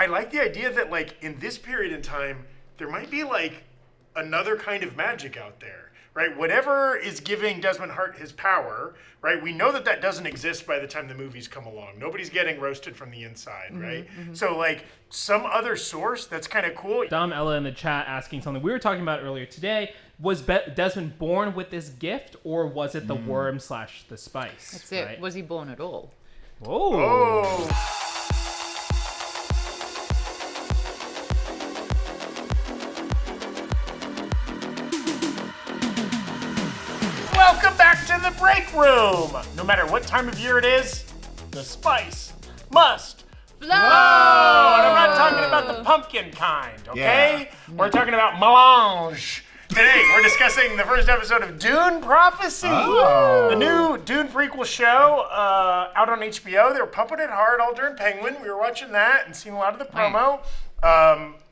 I like the idea that, like, in this period in time, there might be, like, another kind of magic out there, right? Whatever is giving Desmond Hart his power, right? We know that doesn't exist by the time the movies come along. Nobody's getting roasted from the inside, right? So, like, some other source that's kind of cool. Dom Ella in the chat asking something we were talking about earlier today. Was Desmond born with this gift, or was it the worm / the spice? That's it. Right? Was he born at all? Oh. Welcome back to the break room. No matter what time of year it is, the spice must flow. And I'm not talking about the pumpkin kind, okay? Yeah. We're talking about melange. Today, we're discussing the first episode of Dune Prophecy, the new Dune prequel show out on HBO. They were pumping it hard all during Penguin. We were watching that and seeing a lot of the promo.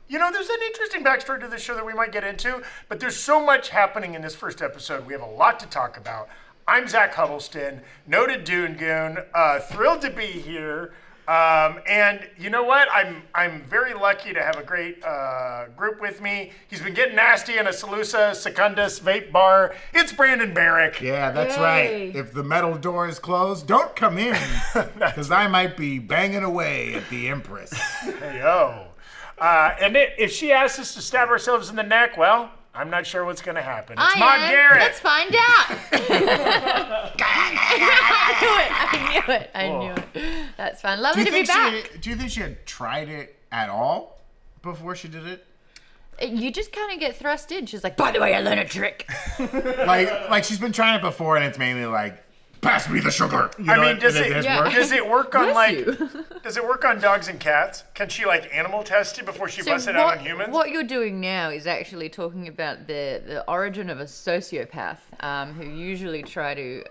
You know, there's an interesting backstory to this show that we might get into, but there's so much happening in this first episode. We have a lot to talk about. I'm Zach Huddleston, noted Dune goon, thrilled to be here. And you know what? I'm very lucky to have a great group with me. He's been getting nasty in a Salusa Secundus vape bar. It's Brandon Barrick. Yeah, that's right. If the metal door is closed, don't come in, because I might be banging away at the Empress. Hey, yo. And if she asks us to stab ourselves in the neck, well, I'm not sure what's going to happen. It's Maude Garrett. Let's find out. I knew it. That's fine. Lovely to be back. Do you think she had tried it at all before she did it? You just kind of get thrust in. She's like, by the way, I learned a trick. like she's been trying it before, and it's mainly like, pass me the sugar. I mean, does it work on does it work on dogs and cats? Can she like animal test it before she busts it out on humans? What you're doing now is actually talking about the origin of a sociopath who usually try to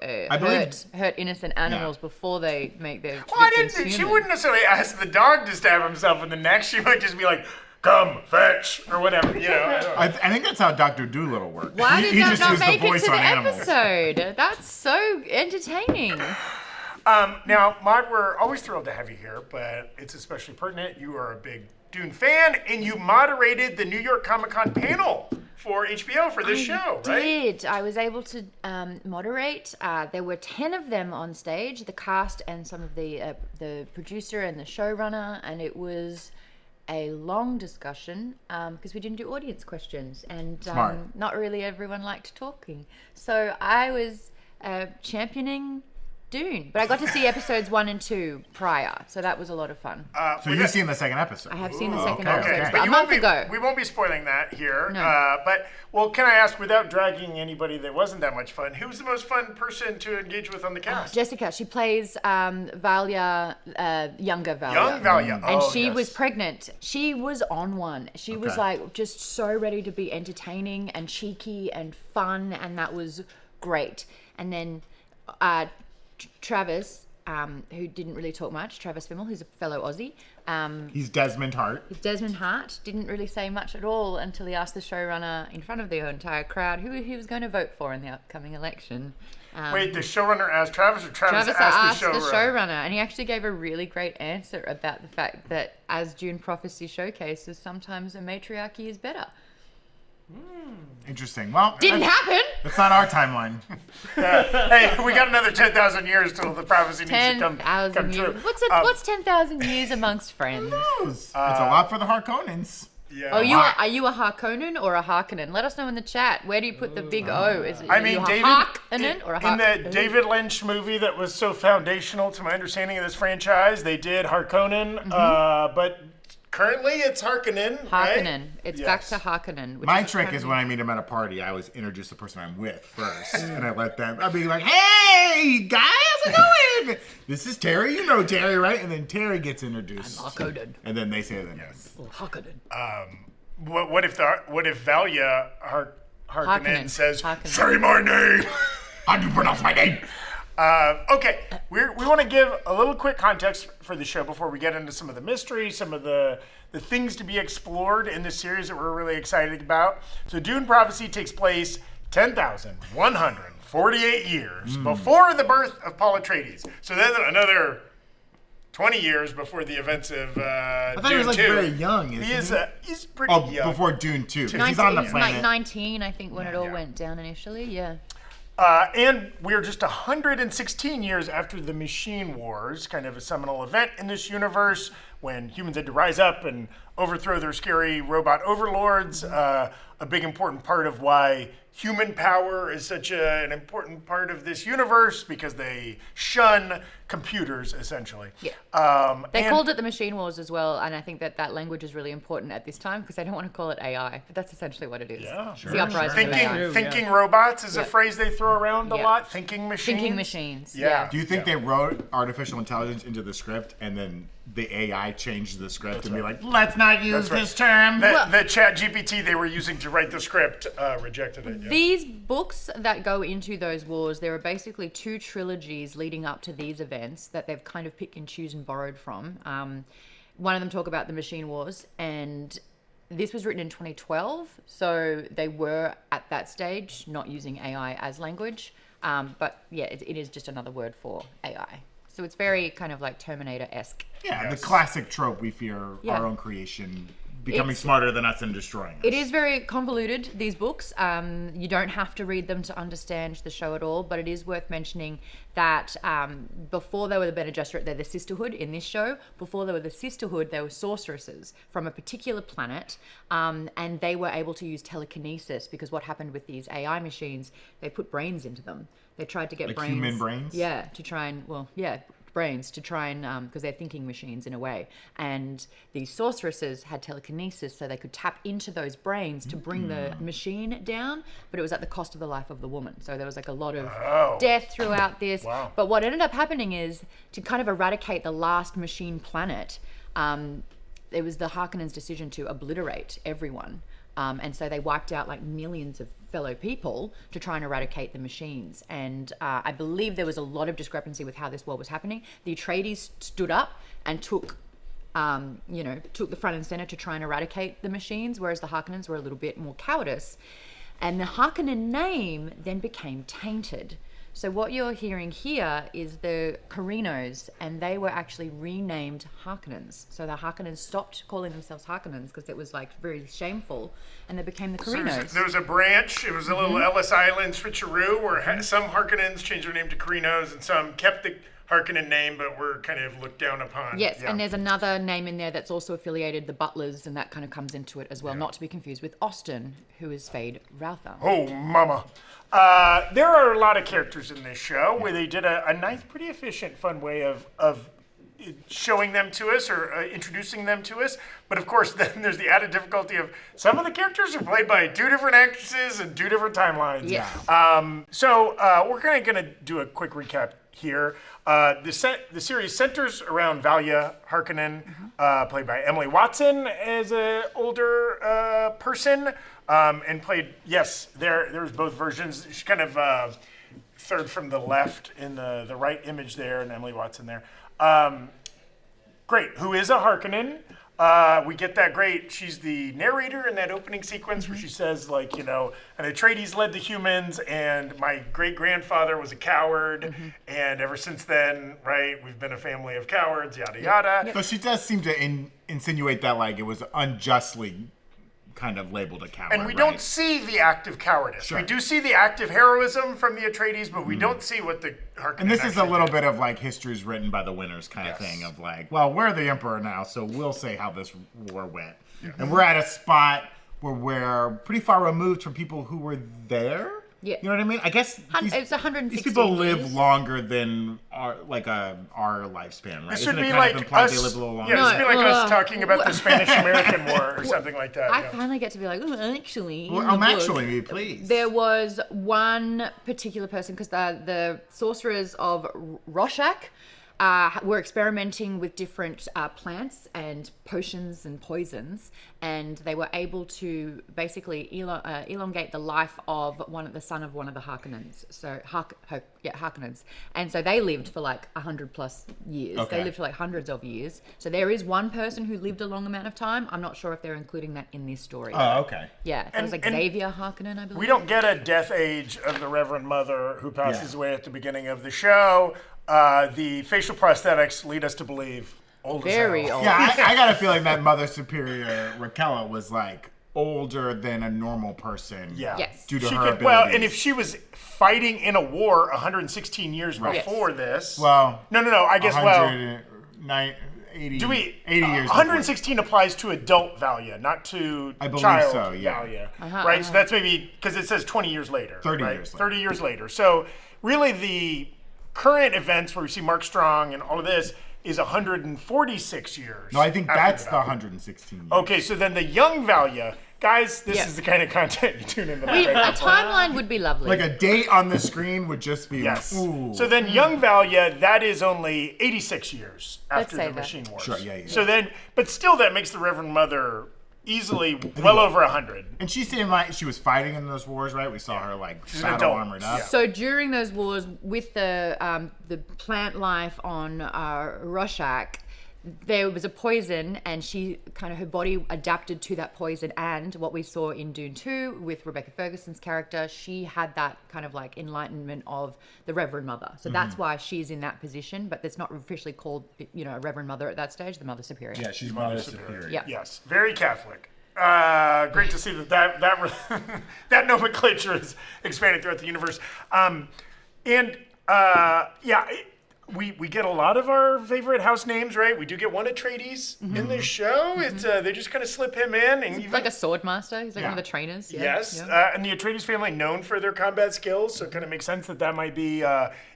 hurt innocent animals before they make their victims human. She wouldn't necessarily ask the dog to stab himself in the neck. She might just be like, come, fetch, or whatever, you know. I think that's how Dr. Doolittle works. Why did that not make it to the animals. episode? That's so entertaining. Now, Maude, we're always thrilled to have you here, but it's especially pertinent. You are a big Dune fan, and you moderated the New York Comic Con panel for HBO for this show, right? I was able to moderate. There were 10 of them on stage, the cast and some of the producer and the showrunner, and it was a long discussion because we didn't do audience questions, and not really everyone liked talking. So I was championing Dune, but I got to see episodes 1 and 2 prior, so that was a lot of fun. So you've seen the second episode? I have seen the second episode, but a month ago. We won't be spoiling that here. No. But can I ask, without dragging anybody that wasn't that much fun, who was the most fun person to engage with on the cast? Jessica. She plays Valya, younger Valya. Young Valya. And she was pregnant. She was on one. She was like just so ready to be entertaining and cheeky and fun, and that was great. And then Travis, who didn't really talk much, Travis Fimmel, who's a fellow Aussie. He's Desmond Hart. Desmond Hart didn't really say much at all until he asked the showrunner in front of the entire crowd who he was going to vote for in the upcoming election. Wait, the showrunner asked Travis, or Travis asked the showrunner? And he actually gave a really great answer about the fact that, as Dune Prophecy showcases, sometimes a matriarchy is better. Interesting. Well, didn't happen. It's not our timeline. Hey, we got another 10,000 years till the prophecy needs to come true. What's 10,000 years amongst friends? It's a lot for the Harkonnens. Yeah. Oh, are you a Harkonnen or a Harkonnen? Let us know in the chat. Where do you put the big O? Is it Harkonnen or a Harkonnen? In the David Lynch movie that was so foundational to my understanding of this franchise, they did Harkonnen, but currently it's Harkonnen. Harkonnen. Right? It's back to Harkonnen. My trick is when I meet them at a party, I always introduce the person I'm with first, and I let them. I'll be like, "Hey, guys, how's it going? This is Terry. You know Terry, right?" And then Terry gets introduced. I'm Harkonnen. And then they say the name. Harkonnen. What if Valya Harkonnen says, "Say my name"? How do you pronounce my name? Okay, we want to give a little quick context for the show before we get into some of the mystery, some of the things to be explored in this series that we're really excited about. So Dune Prophecy takes place 10,148 years before the birth of Paul Atreides. So then another 20 years before the events of I thought Dune he was like 2. very young. Isn't He's pretty young. before Dune 2. 'cause 19, he's on the like planet. 19, I think, when it all yeah. went down initially. Yeah. And we're just 116 years after the Machine Wars, kind of a seminal event in this universe when humans had to rise up and overthrow their scary robot overlords. A big important part of why human power is such an important part of this universe because they shun computers, essentially. Yeah. They called it the Machine Wars as well, and I think that language is really important at this time because they don't want to call it AI, but that's essentially what it is. Yeah, It's the uprising of AI. Thinking robots is a Yep. phrase they throw around a Yep. lot. Thinking machines. Thinking machines. Yeah. Do you think they wrote artificial intelligence into the script and then the AI changed the script and be like, let's not use right. this term? The chat GPT they were using to write the script rejected it. Yeah. These books that go into those wars, there are basically 2 trilogies leading up to these events that they've kind of picked and choose and borrowed from. One of them talk about the Machine Wars, and this was written in 2012, so they were at that stage not using AI as language. But yeah, it is just another word for AI. So it's very kind of like Terminator-esque. Yeah, Yes. the classic trope we fear Yeah. our own creation becoming It's- smarter than us and destroying us. It is very convoluted, these books. You don't have to read them to understand the show at all, but it is worth mentioning that before they were the Bene Gesserit, they're the Sisterhood in this show. Before they were the Sisterhood, they were sorceresses from a particular planet, and they were able to use telekinesis because what happened with these AI machines, they put brains into them. They tried to get Like brains. human brains? Yeah, to try and, brains to try and because they're thinking machines in a way, and these sorceresses had telekinesis so they could tap into those brains to bring the machine down, but it was at the cost of the life of the woman, so there was like a lot of death throughout this. Wow. But what ended up happening is to kind of eradicate the last machine planet, it was the Harkonnens' decision to obliterate everyone. And so they wiped out like millions of fellow people to try and eradicate the machines. And I believe there was a lot of discrepancy with how this war was happening. The Atreides stood up and took the front and center to try and eradicate the machines, whereas the Harkonnens were a little bit more cowardice. And the Harkonnen name then became tainted. So what you're hearing here is the Corrinos, and they were actually renamed Harkonnens. So the Harkonnens stopped calling themselves Harkonnens because it was like very shameful, and they became the So Corrinos. there was a branch. It was a little Ellis Island switcheroo where some Harkonnens changed their name to Corrinos and some kept the Harkonnen name but were kind of looked down upon. Yes, Yeah. and there's another name in there that's also affiliated, the Butlers, and that kind of comes into it as well, not to be confused with Austin, who is Fade Routher. Oh, mama. There are a lot of characters in this show where they did a nice, pretty efficient, fun way of showing them to us or introducing them to us. But of course, then there's the added difficulty of some of the characters are played by 2 different actresses and 2 different timelines. Yes. So we're going to do a quick recap here. The series centers around Valya Harkonnen, played by Emily Watson as an older person, and played, there's both versions. She's kind of third from the left in the right image there, and Emily Watson there. Great. Who is a Harkonnen? We get that great. She's the narrator in that opening sequence where she says, like, an Atreides led the humans, and my great-grandfather was a coward, and ever since then, right, we've been a family of cowards, yada, yada. So she does seem to insinuate that like it was unjustly kind of labeled a coward. And we don't see the act of cowardice. Sure. We do see the act of heroism from the Atreides, but we don't see what the Harkonnen And this is a actually little did. bit of like history's written by the winners kind of thing of like, well, we're the emperor now, so we'll say how this war went. And we're at a spot where we're pretty far removed from people who were there. Yeah. You know what I mean? I guess It's 116 these people live years. longer than our lifespan, right? This Isn't would it be kind like of implied us. they live a little Yeah, longer? this would be like us No, talking about the Spanish-American War or something like that. I yeah. finally get to be like, oh, actually. in Well, the book, actually, please. There was one particular person, because the sorcerers of Rorschach were experimenting with different plants and potions and poisons, and they were able to basically elongate the life of the son of one of the Harkonnens. So Harkonnens, and so they lived for like 100+ years. Okay. They lived for like hundreds of years. So there is one person who lived a long amount of time. I'm not sure if they're including that in this story. Oh, okay. Yeah, it was like and Xavier Harkonnen, I believe. We don't get a death age of the Reverend Mother who passes Yeah. away at the beginning of the show. the facial prosthetics lead us to believe old Very as hell. old. Yeah, I got a feeling that Mother Superior Raquella was like older than a normal person. Yeah. Yes. Due to She her could, abilities. well, and if she was fighting in a war 116 years Yes. before this. well, No. I guess, 80, do we? 80 years 116 applies to adult Valya, not to I believe child so, yeah. Valya. Right? So that's maybe, because it says 20 years later. 30 right? years later. 30 years later. So really the current events where we see Mark Strong and all of this is 146 years. No, I think after that's the Valya. 116 years. Okay, so then the young Valya, guys, this Yeah. is the kind of content you tune into. A timeline would be lovely. Like a date on the screen would just be Yes. ooh. So then young Valya, that is only 86 years after say the that. Machine Wars. Sure, yeah. So then, but still that makes the Reverend Mother easily well over 100. And she seemed like she was fighting in those wars, right? We saw her like an battle adult. armored up. Yeah. So during those wars with the plant life on Rorschach, there was a poison, and she kind of her body adapted to that poison. And what we saw in Dune 2 with Rebecca Ferguson's character, she had that kind of like enlightenment of the Reverend Mother. So that's why she's in that position, but it's not officially called, a Reverend Mother at that stage, the Mother Superior. Yeah, she's Mother Superior. Yeah. Yes, very Catholic. Great to see that that nomenclature is expanded throughout the universe. We get a lot of our favorite house names, right? We do get one Atreides in this show. It's they just kind of slip him in, and even, Like a sword master. He's like one of Yeah. the trainers. Yeah. yes, Yeah. and the Atreides family known for their combat skills, so it kind of makes sense that might be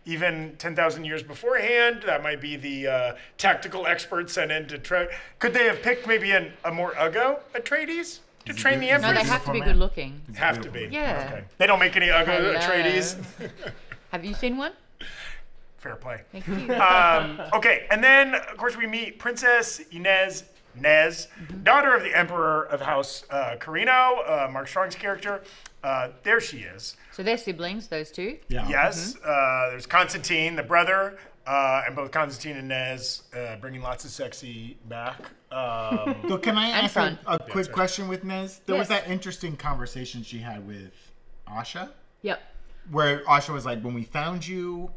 even 10,000 years beforehand. That might be the tactical experts sent in to try. Could they have picked maybe a more Uggo Atreides to train the good- No, Empress? they have to be man. good looking. Have to be. Yeah. Okay. They don't make any Uggo Hello. Atreides. Have you seen one? Fair play. Thank you. Okay, and then of course we meet Princess Ynez, daughter of the Emperor of House Carino, Mark Strong's character. There she is. So they're siblings, those two. Yeah. Yes, there's Constantine, the brother, and both Constantine and Nez bringing lots of sexy back. So can I ask front. a quick question with Nez? There was Yes. that interesting conversation she had with Asha, Yep. where Asha was like, when we found you,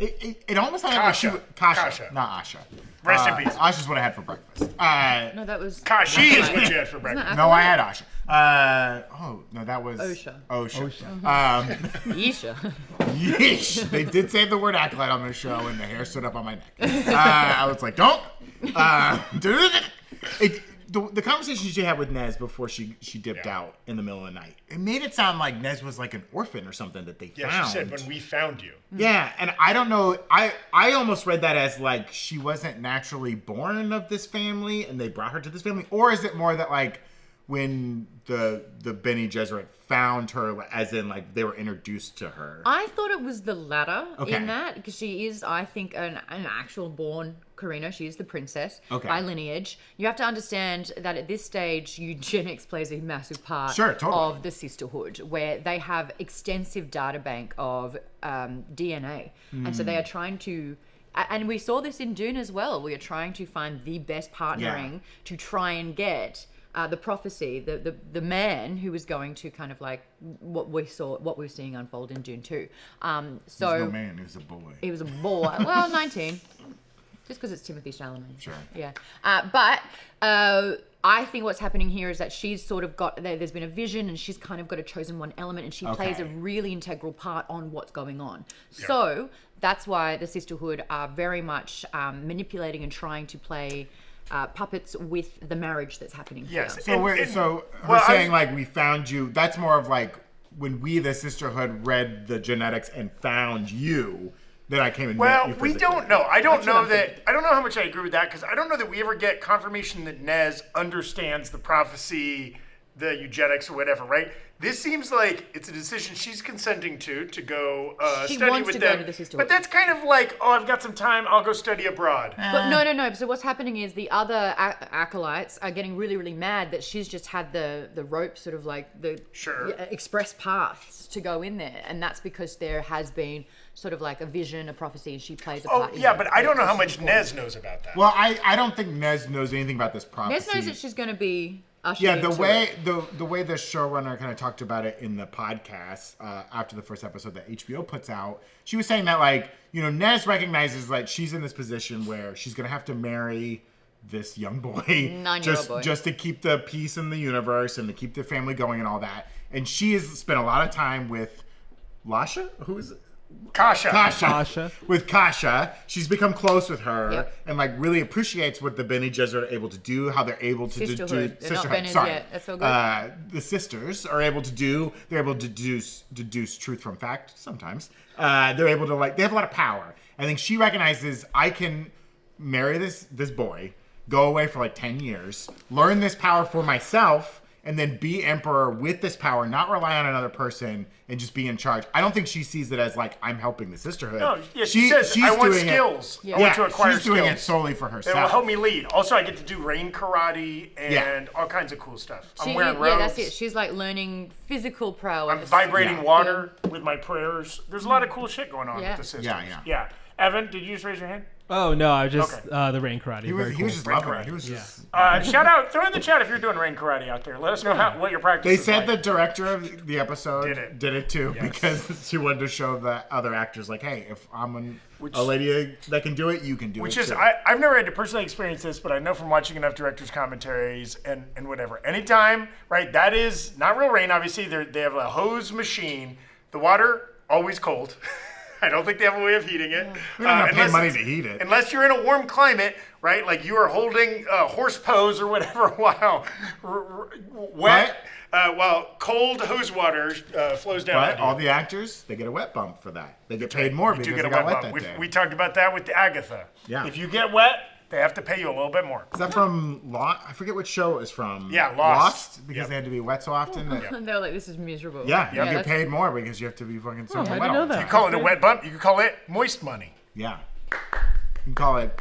it almost sounded like Kasha. Kasha, Kasha. not Asha. Rest in peace. Asha's what I had for breakfast. No, that was. Kashi is what you had for breakfast. No, I had Asha. Oh, no, that was Osha. Isha. Yeesh. They did say the word acolyte on this show, and the hair stood up on my neck. I was like, don't. The conversation she had with Nez before she dipped out in the middle of the night, it made it sound like Nez was like an orphan or something that they Yeah, found. she said when we found you. Yeah, and I don't know. I almost read that as like she wasn't naturally born of this family, and they brought her to this family, or is it more that like when the Bene Gesserit found her, as in like they were introduced to her? I thought it was the latter Okay. in that, because she is, I think, an actual born Carino. She is the princess Okay. by lineage. You have to understand that at this stage, eugenics plays a massive part Sure, totally. of the Sisterhood, where they have extensive data bank of DNA. And so they are trying to... And we saw this in Dune as well. We are trying to find the best partnering to try and get... the prophecy, the man who was going to kind of like what we're seeing unfold in Dune 2. He was So no man, he was a boy. he was a boy. Well, 19. Just because it's Timothy Chalamet. Sure. Yeah. But I think what's happening here is that she's sort of got, there's been a vision, and she's kind of got a chosen one element, and she plays a Okay. really integral part on what's going on. So that's why the Sisterhood are very much manipulating and trying to play puppets with the marriage that's happening Yes. here. So we're well, saying like we found you. That's more of like when we, the Sisterhood, read the genetics and found you. Then I came and met Well, you we physically. don't know. I don't what know I'm that. thinking. I don't know how much I agree with that, because I don't know that we ever get confirmation that Nez understands the prophecy, the eugenics, or whatever. Right? This seems like it's a decision she's consenting to go She study wants with to go them. to the Sisterhood. But that's kind of like, oh, I've got some time. I'll go study abroad. But no. So what's happening is the other acolytes are getting really, really mad that she's just had the rope, sort of like the Sure. express paths to go in there, and that's because there has been sort of like a vision, a prophecy, and she plays a Oh part. in yeah, it. but I don't know how She's much important. Nez knows about that. Well, I don't think Nez knows anything about this prophecy. Nez knows that she's going to be ushered Yeah, the into way it. the way the showrunner kind of talked talked about it in the podcast after the first episode that HBO puts out. She was saying that, like, you know, Nez recognizes that she's in this position where she's going to have to marry this young boy, 9-year-old boy, just to keep the peace in the universe and to keep the family going and all that. And she has spent a lot of time with Lasha? Who is it? Kasha. With Kasha. She's become close with her, Yep. and like really appreciates what the Bene Gesserit are able to do, how they're able to Sisterhood. They're not Sisterhood. Benes Sorry. yet. That's all good. The sisters are able to do. They're able to deduce truth from fact. Sometimes they're able to, like, they have a lot of power. I think she recognizes, I can marry this boy, go away for like 10 years, learn this power for myself, and then be emperor with this power, not rely on another person, and just be in charge. I don't think she sees it as like, I'm helping the sisterhood. No, yeah, she says, I want skills. I want to acquire she's skills. doing it solely for herself. It will help me lead. Also, I get to do rain karate and all kinds of cool stuff. I'm wearing robes. Yeah, that's it. She's like learning physical prowess. I'm vibrating water with my prayers. There's a lot of cool shit going on with the sisters. Yeah. Evan, did you just raise your hand? Oh no, I was just the rain karate. He was just loving it. He was just. Shout out, throw in the chat if you're doing rain karate out there. Let us know what your practice They is said like. the director of the episode Did it. too, Yes. because she wanted to show the other actors, like, hey, if I'm a lady that can do it, you can do it. Which is, too. I've never had to personally experience this, but I know from watching enough directors' commentaries and whatever. Anytime, right, that is not real rain, obviously. They have a hose machine. The water, always cold. I don't think they have a way of heating it. We're not going to pay money to heat it. Unless you're in a warm climate, right? Like you are holding horse pose or whatever while while cold hose water flows down. But all the actors, they get a wet bump for that. They get paid more because they got wet that day. We talked about that with Agatha. Yeah. If you get wet, they have to pay you a little bit more. Is that from Lost? I forget what show it was from. Yeah, Lost. Because they had to be wet so often. And they're like, this is miserable. Yeah, you get paid more because you have to be fucking so wet. I didn't know that. You call it a wet bump, you can call it moist money. Yeah. You can call it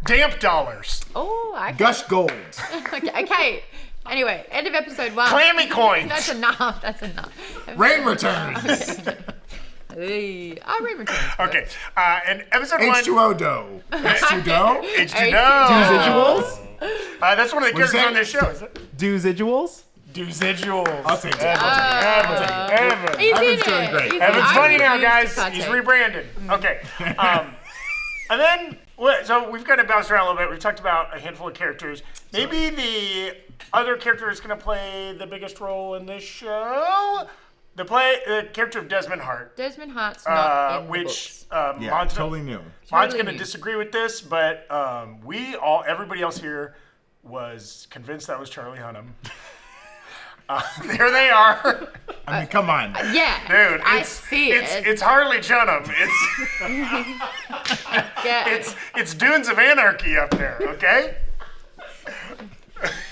Damp dollars. Oh, I Gush Gold. okay. Anyway, end of episode 1. Clammy coins. That's enough. That's enough. Rain Returns. Rain returns. Okay, and episode 1. H2O dough. H2 dough? H2O. Residuals? That's one of the characters that? on this show, is it? Residuals? Residuals. I'll take it. Evan. He's in Evan's doing it. great. He's in Evan's it. funny now, I guys. refuse to He's partake. rebranded. Okay. And then, so we've kind of bounced around a little bit. We've talked about a handful of characters. Maybe the other character is going to play the biggest role in this show. The character of Desmond Hart. Desmond Hart's not in the Which books. Maude's totally new. Maude's going new. to disagree with this, but everybody else here was convinced that was Charlie Hunnam. There they are. I mean, come on. Yeah, Dude, I see it. It's Harley Hunnam. Yeah, It's Dunes of Anarchy up there, okay?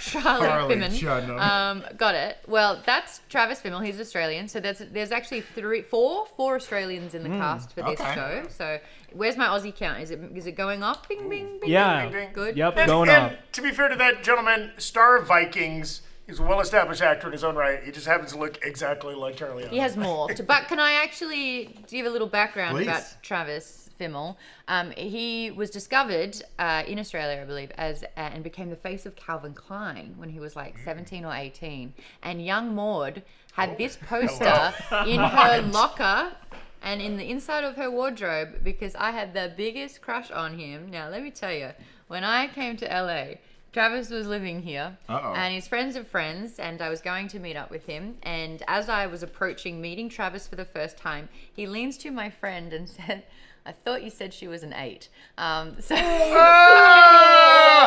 Charlie Fimmel. Hunnam. Got it. Well, that's Travis Fimmel. He's Australian. So there's actually four Australians in the cast for this show. So where's my Aussie count? Is it going up? Bing, bing, bing. Yeah. Bing, bing. Good. Yep, And, going and up. to be fair to that gentleman, star of Vikings, he's a well-established actor in his own right. He just happens to look exactly like Charlie Hunnam. He has morphed. But can I actually give a little background Please. about Travis Fimmel? He was discovered in Australia, I believe, and became the face of Calvin Klein when he was like 17 or 18. And young Maude had this poster in her locker and in the inside of her wardrobe because I had the biggest crush on him. Now, let me tell you, when I came to LA, Travis was living here, and his friends of friends, and I was going to meet up with him. And as I was approaching meeting Travis for the first time, he leans to my friend and said, "I thought you said she was an 8."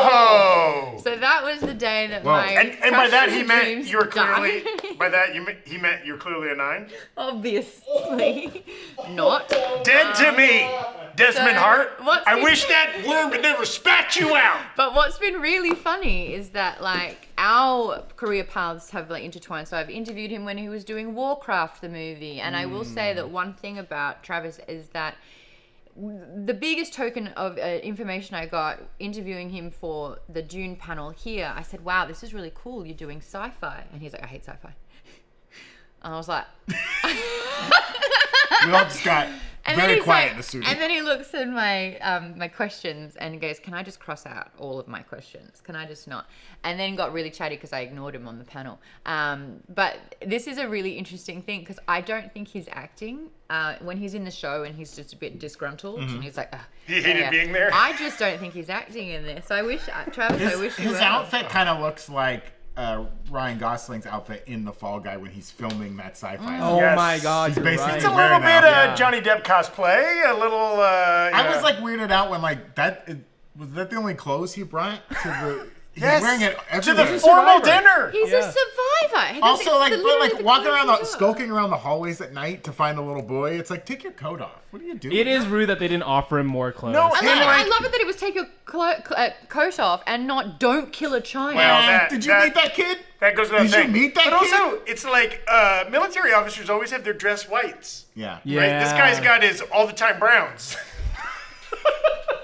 Oh! So that was the day that Whoa. my And by that he meant dreams you were clearly. died. By that he meant you're clearly a 9. Obviously not. Dead to me, Desmond so Hart. what's I been- wish that worm had never spat you out. But what's been really funny is that like our career paths have like intertwined. So I've interviewed him when he was doing Warcraft the movie, and I will say that one thing about Travis is that the biggest token of information I got interviewing him for the Dune panel here, I said, "Wow, this is really cool. You're doing sci-fi," and he's like, "I hate sci-fi." And I was like, We all just got And Very then he's quiet like, in the studio. And then he looks at my my questions and goes, "Can I just cross out all of my questions? Can I just not?" And then got really chatty because I ignored him on the panel. But this is a really interesting thing because I don't think he's acting when he's in the show and he's just a bit disgruntled and he's like, He hated being there. I just don't think he's acting in this. So I wish, Travis, I wish you His were. outfit kind of looks like Ryan Gosling's outfit in The Fall Guy when he's filming that sci-fi. Oh Yes. my God, He's you're basically right. It's a little wearing bit that. Johnny Depp cosplay, a little. I was like weirded out when like that was that the only clothes he brought to the. He's wearing it to everywhere. the formal Survivor. dinner. He's a survivor. Also, like, but, like the walking clothes around, he wore. skulking around the hallways at night to find a little boy. It's like, take your coat off. What are you doing? It is rude that they didn't offer him more clothes. No, I and love it that it was take your coat off and not don't kill a child. Well, Did you meet that kid? That goes without Did saying. you meet that but kid? also, it's like military officers always have their dress whites. Yeah. Yeah. Right? This guy's got his all the time browns.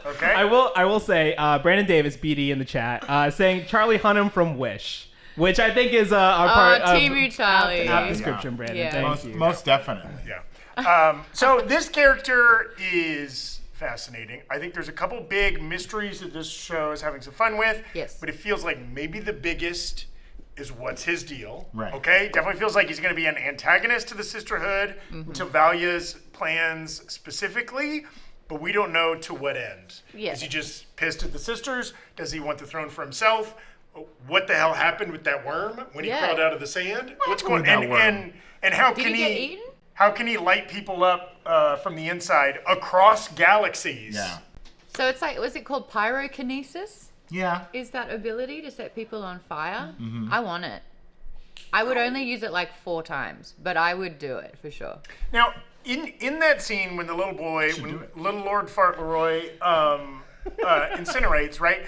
Okay. I will say, Brandon Davis, BD in the chat, saying Charlie Hunnam from Wish, which I think is our part of Timu Charlie. app description, Brandon. Yeah. Thank you. Most definitely. Yeah. So this character is fascinating. I think there's a couple big mysteries that this show is having some fun with. Yes. But it feels like maybe the biggest is what's his deal. Right. Okay? Definitely feels like he's going to be an antagonist to the Sisterhood, to Valya's plans specifically, but we don't know to what end. Yeah. Is he just pissed at the sisters? Does he want the throne for himself? What the hell happened with that worm when he Yeah. crawled out of the sand? What's happened going with that worm? and how Did can he get eaten? How can he light people up from the inside across galaxies? Yeah. So it's like, was it called pyrokinesis? Yeah. Is that ability to set people on fire? Mm-hmm. I want it. I would only use it like 4 times, but I would do it for sure. Now, in that scene when the little boy, do when it. little Lord Fauntleroy incinerates, right?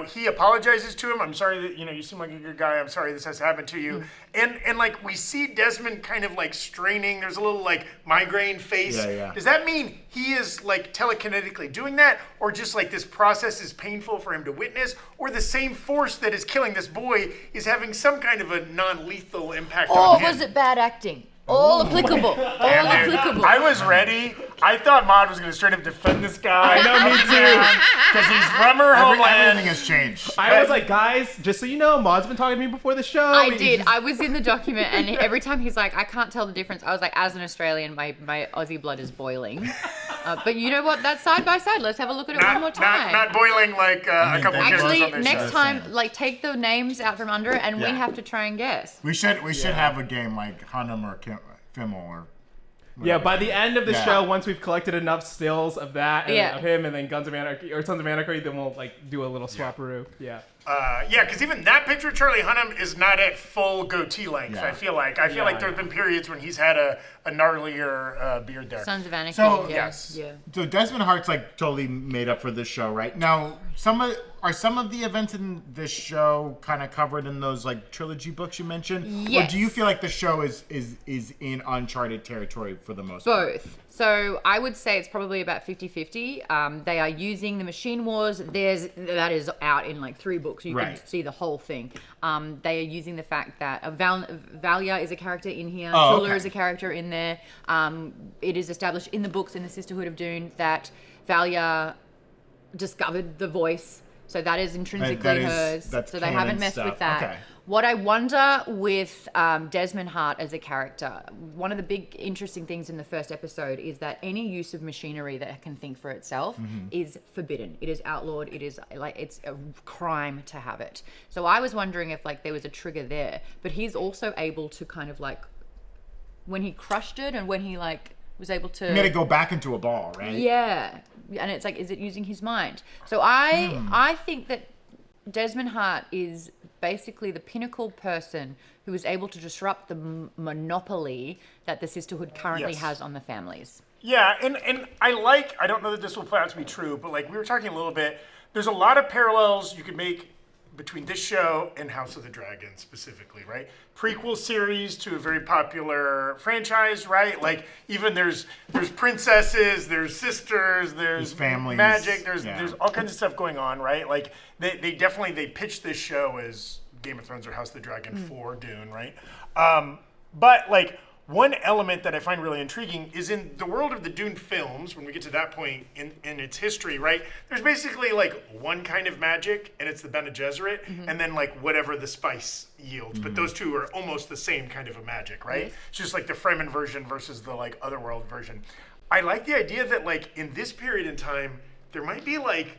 He apologizes to him. I'm sorry that you seem like a good guy. I'm sorry this has happened to you. And like we see Desmond kind of like straining. There's a little like migraine face. Yeah. Does that mean he is like telekinetically doing that, or just like this process is painful for him to witness, or the same force that is killing this boy is having some kind of a non-lethal impact Or on him? was it bad acting? All applicable. All Damn, dude. applicable. I was ready. I thought Maude was going to straight up defend this guy. I know, me too. Because he's from her homeland. Everything has changed. I was like, guys, just so you know, Maud's been talking to me before the show. I did. I was in the document, and every time he's like, I can't tell the difference. I was like, as an Australian, my Aussie blood is boiling. But you know what? That's side by side. Let's have a look at it one more time. Not boiling like a couple that characters Actually, on this next show. time, like, take the names out from under it, and we Yeah. have to try and guess. We should have a game like Hunnam or Fimmel or. Yeah, by the end of the Yeah. show, once we've collected enough stills of that and Yeah. of him, and then Guns of Anarchy or Sons of Anarchy, then we'll like do a little swapperoo. Yeah. Because even that picture of Charlie Hunnam is not at full goatee length. Yeah. I feel like there have been periods when he's had a gnarlier beard there. Sons of Anarchy. So- yeah. Yes. Yeah. So Desmond Hart's like totally made up for this show, right? Now, some of the events in this show kind of covered in those like trilogy books you mentioned? Yes. Or do you feel like the show is in uncharted territory for the most part? Both. So I would say it's probably about 50-50. They are using the Machine Wars. That is out in like 3 books. You Right. can see the whole thing. They are using the fact that Valya is a character in here. Oh, Tula okay. is a character in there. It is established in the books in the Sisterhood of Dune that Valya discovered the voice. So that is intrinsically hers. that's So they canon haven't messed stuff. with that. Okay. What I wonder with Desmond Hart as a character, one of the big interesting things in the first episode is that any use of machinery that can think for itself is forbidden. It is outlawed. It is like it's a crime to have it. So I was wondering if like there was a trigger there, but he's also able to kind of like when he crushed it and when he like was able to You made it go back into a ball, right? yeah, and it's like, is it using his mind? So I think that Desmond Hart is basically the pinnacle person who is able to disrupt the monopoly that the Sisterhood currently Yes. has on the families. Yeah, and I don't know that this will play out to be true, but like we were talking a little bit, there's a lot of parallels you could make between this show and House of the Dragon specifically, right? Prequel series to a very popular franchise, right? Like even there's princesses, there's sisters, there's families. magic, there's Yeah. all kinds of stuff going on, right? Like they definitely pitched this show as Game of Thrones or House of the Dragon for Dune, right? But like one element that I find really intriguing is in the world of the Dune films, when we get to that point in its history, right? There's basically like one kind of magic, and it's the Bene Gesserit, and then like whatever the spice yields. But those two are almost the same kind of a magic, right? Yes. It's just like the Fremen version versus the like otherworld version. I like the idea that like in this period in time, there might be like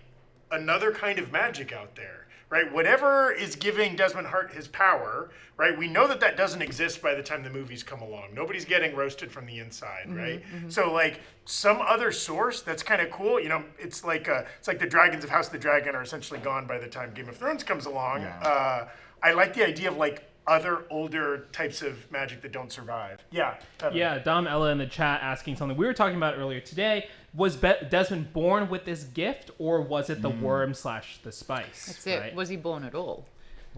another kind of magic out there, right? Whatever is giving Desmond Hart his power, right? We know that doesn't exist by the time the movies come along. Nobody's getting roasted from the inside, right? So like some other source that's kind of cool. You know, it's like the dragons of House of the Dragon are essentially gone by the time Game of Thrones comes along. Yeah. I like the idea of like other older types of magic that don't survive. Yeah. Yeah, Dom Ella in the chat asking something we were talking about earlier today. Was Desmond born with this gift, or was it the worm / the spice? That's it. Right? Was he born at all?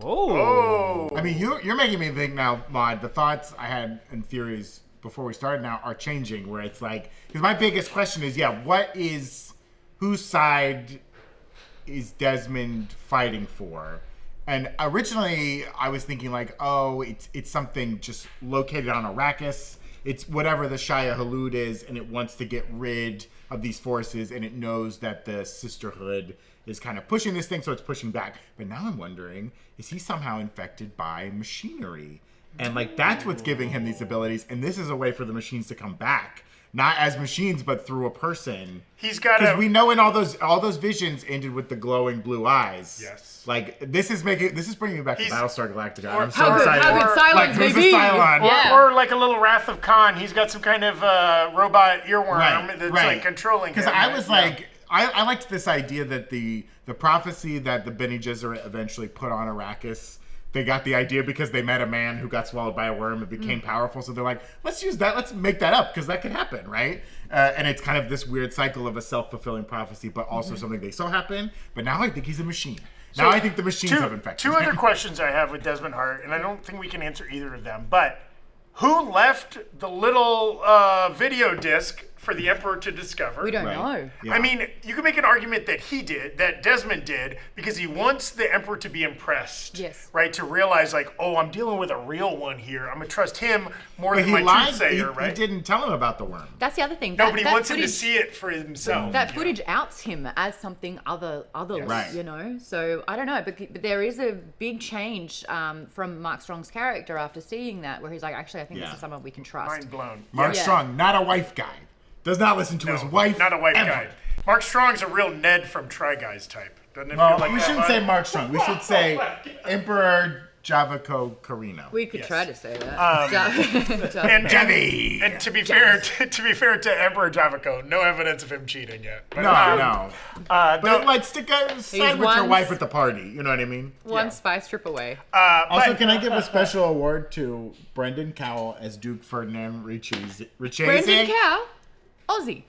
Oh. I mean, you're making me think now, Maude. The thoughts I had and theories before we started now are changing. Where it's like, because my biggest question is, whose side is Desmond fighting for? And originally, I was thinking like, oh, it's something just located on Arrakis. It's whatever the Shia Hulud is, and it wants to get rid of these forces, and it knows that the Sisterhood is kind of pushing this thing, so it's pushing back. But now I'm wondering, is he somehow infected by machinery? And like that's what's giving him these abilities, and this is a way for the machines to come back. Not as machines, but through a person. He's got because we know in all those visions ended with the glowing blue eyes. Yes. Like this is bringing me back to Battlestar Galactica. I'm so How good excited. Cylons, Like who's a baby? Cylon? Yeah. Or like a little Wrath of Khan. He's got some kind of robot earworm that's like controlling him. Because I was like, I liked this idea that the prophecy that the Bene Gesserit eventually put on Arrakis. They got the idea because they met a man who got swallowed by a worm and became powerful. So they're like, let's use that. Let's make that up because that could happen, right? And it's kind of this weird cycle of a self-fulfilling prophecy, but also something they saw happen. But now I think he's a machine. Now I think the machines have infected Two him. other questions I have with Desmond Hart, and I don't think we can answer either of them. But who left the little video disc for the Emperor to discover? We don't Right. know. Yeah. I mean, you can make an argument that Desmond did, because he wants the Emperor to be impressed. Yes. Right? To realize, like, oh, I'm dealing with a real one here. I'm going to trust him more But than my lied. truthsayer, right? He didn't tell him about the worm. That's the other thing. No, but he wants him to footage- see it for himself. That footage outs him as something other, Right. you know. So I don't know, but there is a big change from Mark Strong's character after seeing that, where he's like, actually, I think this Yeah. is someone we can trust. Mind blown. Mark Yeah. Strong, not a wife guy. Does not listen to his wife. Not a wife ever. guy. Mark Strong's a real Ned from Try Guys type. Doesn't it Well, feel like we that shouldn't vibe? say Mark Strong. We should say Emperor Javaco Carino. We could Yes. try to say that. And Javi. And to be fair, to Emperor Javaco, no evidence of him cheating yet. But, No. But don't- like stick a side with your wife at the party. You know what I mean? One spice trip away. Also, but- can I give a special award to Brendan Cowell as Duke Ferdinand Richese? Brendan Cow, Aussie.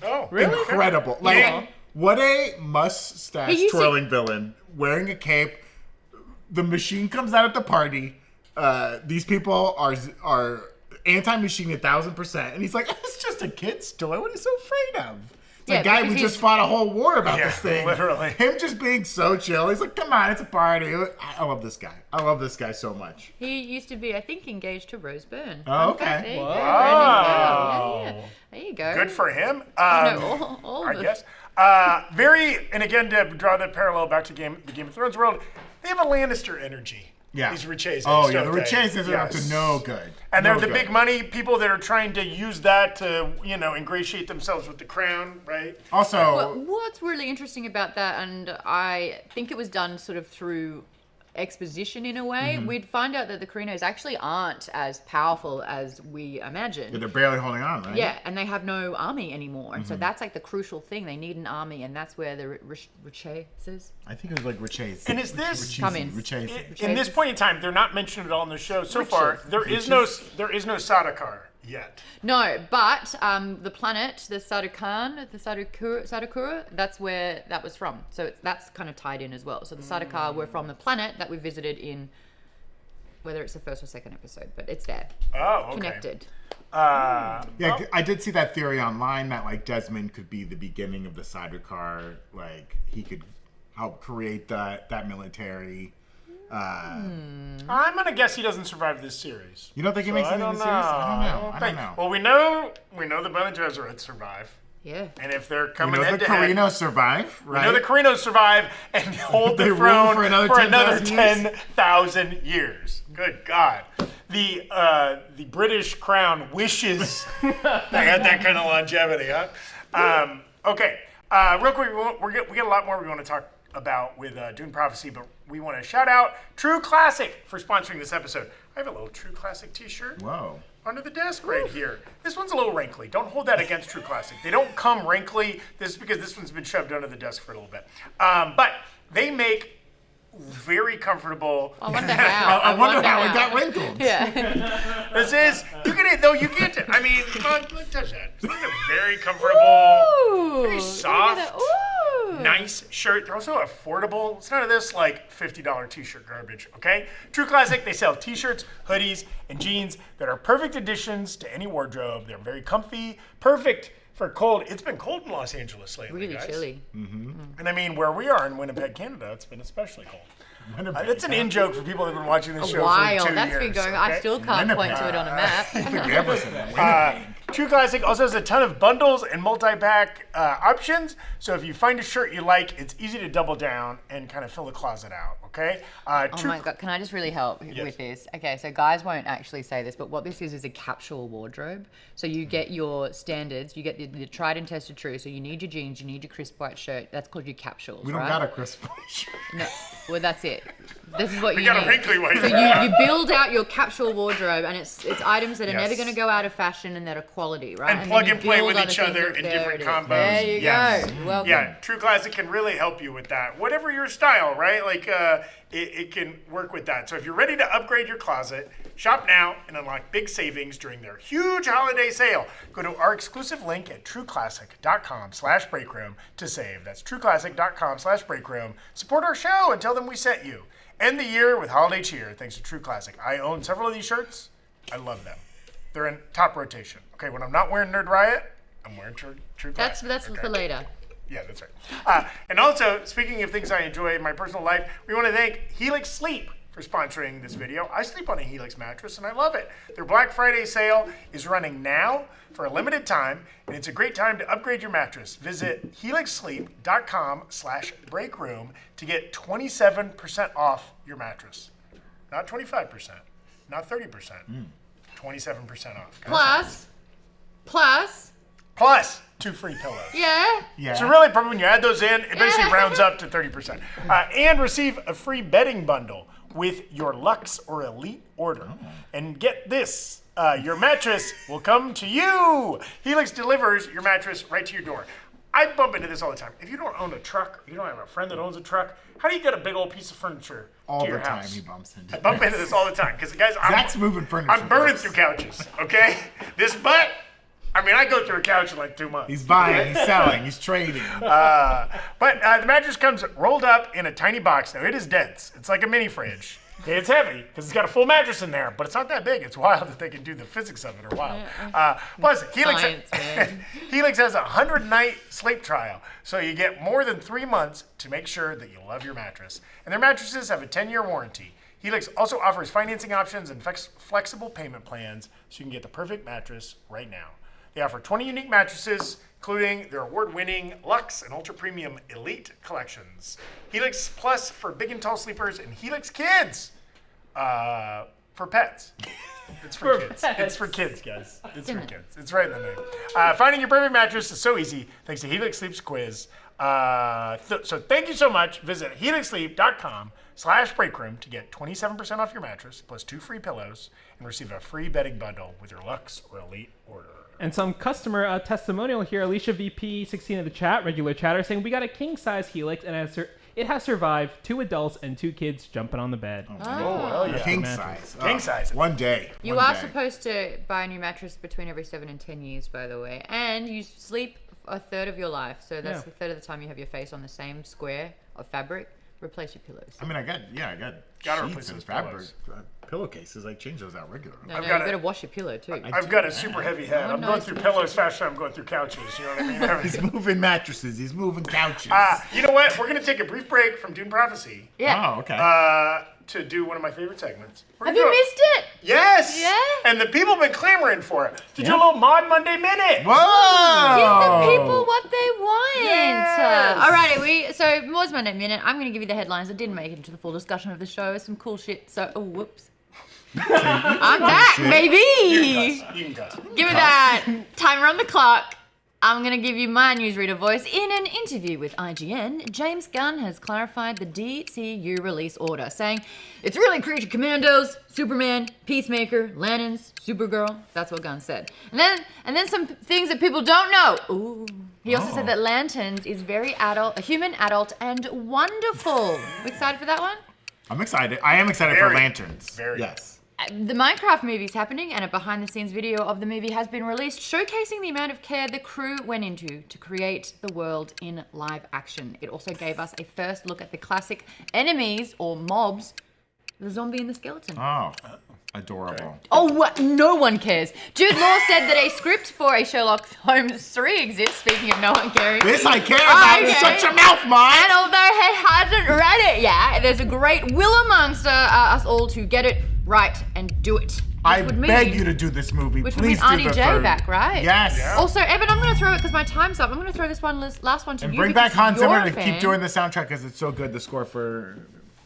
Oh, really? Incredible. Like, Yeah. what a mustache He used to- twirling villain wearing a cape. The machine comes out at the party. These people are anti-machine 1,000%. And he's like, it's just a kid's toy. What are you so afraid of? It's Yeah, a guy, because we he's- just fought a whole war about Yeah, this thing. literally. Him just being so chill. He's like, come on, it's a party. I love this guy. I love this guy so much. He used to be, I think, engaged to Rose Byrne. Oh, Fun fact, okay. there you go. Wow. Brendan Cow. Yeah. There you go. Good for him. No, all I the- guess. And again, to draw the parallel back to the Game of Thrones world, they have a Lannister energy. Yeah. These Richeses. Oh, yeah. The don't they? Richeses are up to Yes. no good. And they're No the good. big money people that are trying to use that to, ingratiate themselves with the crown, right? Also, Well, what's really interesting about that, and I think it was done sort of through exposition in a way, Mm-hmm. we'd find out that the Carinos actually aren't as powerful as we imagine. they're barely holding on, right? Yeah, and they have no army anymore. And so that's like the crucial thing. They need an army, and that's where the Richeses. I think it was like Richese. And is this- Come in. Richese. In this point in time, they're not mentioned at all in the show so far. Riches. There is no Sardaukar yet. No, but the planet, the Sardaukar, the Sardaukar, that's where that was from. So that's kind of tied in as well. So the Sardaukar were from the planet that we visited in, whether it's the first or second episode, but it's there, Oh, okay. connected. Yeah, I did see that theory online that like Desmond could be the beginning of the Sardaukar. Like he could help create that military. I'm gonna guess he doesn't survive this series. You don't think he So makes it I in the don't series? know. I don't know. Well, we know the Bene Gesserit survive, Yeah. and if they're We coming know the head to head, Carino survive, we right? know the Carinos survive and hold They the rule throne for another for another 10,000 10,000 years. Good God. The British crown wishes they had that kind of longevity, huh? Okay. Real quick, we get a lot more we want to talk about with Dune Prophecy, but we want to shout out True Classic for sponsoring this episode. I have a little True Classic t-shirt. Whoa. Under the desk right here. This one's a little wrinkly. Don't hold that against True Classic. They don't come wrinkly. This is because this one's been shoved under the desk for a little bit. But they make very comfortable. I wonder how. I wonder how it got wrinkled. Yeah. This is you can't. I mean, come on, touch that. It's like a very comfortable, Ooh, very look at soft, that. Ooh. nice shirt. They're also affordable. It's none of this like $50 t-shirt garbage, okay? True Classic, they sell t-shirts, hoodies, and jeans that are perfect additions to any wardrobe. They're very comfy, perfect for cold. It's been cold in Los Angeles lately, Really guys. chilly. And I mean, where we are in Winnipeg, Canada, it's been especially cold. That's an in-joke for people that have been watching this show While for 2 that's years. been going. okay? I still can't point to it on a map. True Classic also has a ton of bundles and multi-pack options. So if you find a shirt you like, it's easy to double down and kind of fill the closet out, okay? Oh my god, can I just really help Yes. with this? Okay, so guys won't actually say this, but what this is a capsule wardrobe. So you get your standards, you get the tried and tested true. So you need your jeans, you need your crisp white shirt. That's called your capsules, We don't right? got a crisp shirt. No, well, that's it. This is what We you got need. a wrinkly one. So you build out your capsule wardrobe, and it's items that are never Yes. going to go out of fashion and that are quality, right? And then plug you and play build with other each things other up. in There different it is. combos. There you Yes. go. Welcome. Yeah, True Classic can really help you with that. Whatever your style, right? Like, it can work with that. So if you're ready to upgrade your closet, shop now and unlock big savings during their huge holiday sale. Go to our exclusive link at trueclassic.com/breakroom to save. That's trueclassic.com/breakroom. Support our show and tell them we sent you. End the year with holiday cheer thanks to True Classic. I own several of these shirts. I love them. They're in top rotation. Okay, when I'm not wearing Nerd Riot, I'm wearing True Classic. That's okay? for later. Yeah, that's right. And also, speaking of things I enjoy in my personal life, we want to thank Helix Sleep for sponsoring this video. I sleep on a Helix mattress and I love it. Their Black Friday sale is running now for a limited time, and it's a great time to upgrade your mattress. Visit helixsleep.com/breakroom to get 27% off your mattress. Not 25%, not 30%, 27% off. Plus, 2 free pillows. yeah. Yeah. So really, probably when you add those in, it basically rounds up to 30%. And receive a free bedding bundle with your Luxe or Elite order. And get this, your mattress will come to you. Helix delivers your mattress right to your door. I bump into this all the time. If you don't own a truck, or you don't have a friend that owns a truck, how do you get a big old piece of furniture All to your the time house? he bumps into I bump into this all the time. Because, guys, Zach's moving furniture. I'm burning folks. through couches, okay? This butt, I mean, I go through a couch in like 2 months. He's buying, he's selling, he's trading. But the mattress comes rolled up in a tiny box. Now, it is dense. It's like a mini fridge. Okay, it's heavy because it's got a full mattress in there, but it's not that big. It's wild that they can do the physics of it are wild. Plus, Science, man. Helix has a 100-night sleep trial, so you get more than 3 months to make sure that you love your mattress. And their mattresses have a 10-year warranty. Helix also offers financing options and flexible payment plans, so you can get the perfect mattress right now. They offer 20 unique mattresses, including their award-winning Luxe and Ultra Premium Elite collections. Helix Plus for big and tall sleepers, and Helix Kids for pets. It's for kids. pets. It's for kids, guys. It's for kids. It's right in the name. Finding your perfect mattress is so easy thanks to Helix Sleep's quiz. So thank you so much. Visit helixsleep.com/breakroom to get 27% off your mattress plus 2 free pillows and receive a free bedding bundle with your Luxe or Elite order. And some customer testimonial here. Alicia VP16 in the chat, regular chatter, saying we got a king size Helix and it has survived 2 adults and 2 kids jumping on the bed. Oh, hell yeah. King mattress. size. King size. One day. You One are day. supposed to buy a new mattress between every 7 and 10 years, by the way. And you sleep a third of your life. So that's Yeah. a third of the time you have your face on the same square of fabric. Replace your pillows. I mean, I got Gotta sheets replace and those fabric pillows. Pillowcases. Like change those out regularly. No, I've no, got you a- better wash your pillow too. I've got a super heavy head. No I'm one going knows through what pillows faster than I'm going through couches. You know what I mean? He's moving mattresses. He's moving couches. You know what? We're going to take a brief break from Dune Prophecy Yeah. Oh, okay. to do one of my favorite segments. We're Have gonna you do- missed it? Yes! Yeah? And the people have been clamoring for it. To do a little Maude Monday Minute. Whoa! Give the people what they want. Yes. Alrighty, so Maude's Monday Minute. I'm going to give you the headlines. I didn't make it into the full discussion of the show. Some cool shit. So, oh, whoops. I'm back, baby. You can cuss. Give me that. Timer on the clock. I'm going to give you my newsreader voice. In an interview with IGN, James Gunn has clarified the DCU release order, saying it's really Creature Commandos, Superman, Peacemaker, Lanterns, Supergirl. That's what Gunn said. And then some things that people don't know. Ooh. He also said that Lanterns is very adult, a human adult, and wonderful. Excited for that one? I'm excited. I am excited Very. for Lanterns. Very. Yes. The Minecraft movie's happening, and a behind-the-scenes video of the movie has been released, showcasing the amount of care the crew went into to create the world in live action. It also gave us a first look at the classic enemies, or mobs, the zombie and the skeleton. Oh, adorable. Oh, what? No one cares. Jude Law said that a script for a Sherlock Holmes 3 exists, speaking of no one caring. This I care about. Okay. Shut your mouth, Mom. And although he hasn't read it yet, there's a great will amongst us all to get it right and do it. I Which would beg mean- you to do this movie. Which would mean Please do RDJ the third. back, right? Yes. Yeah. Also, Evan, I'm going to throw it because my time's up. I'm going to throw this one last one to And you. bring back because Hans you're Zimmer a to keep fan. doing the soundtrack because it's so good. The score for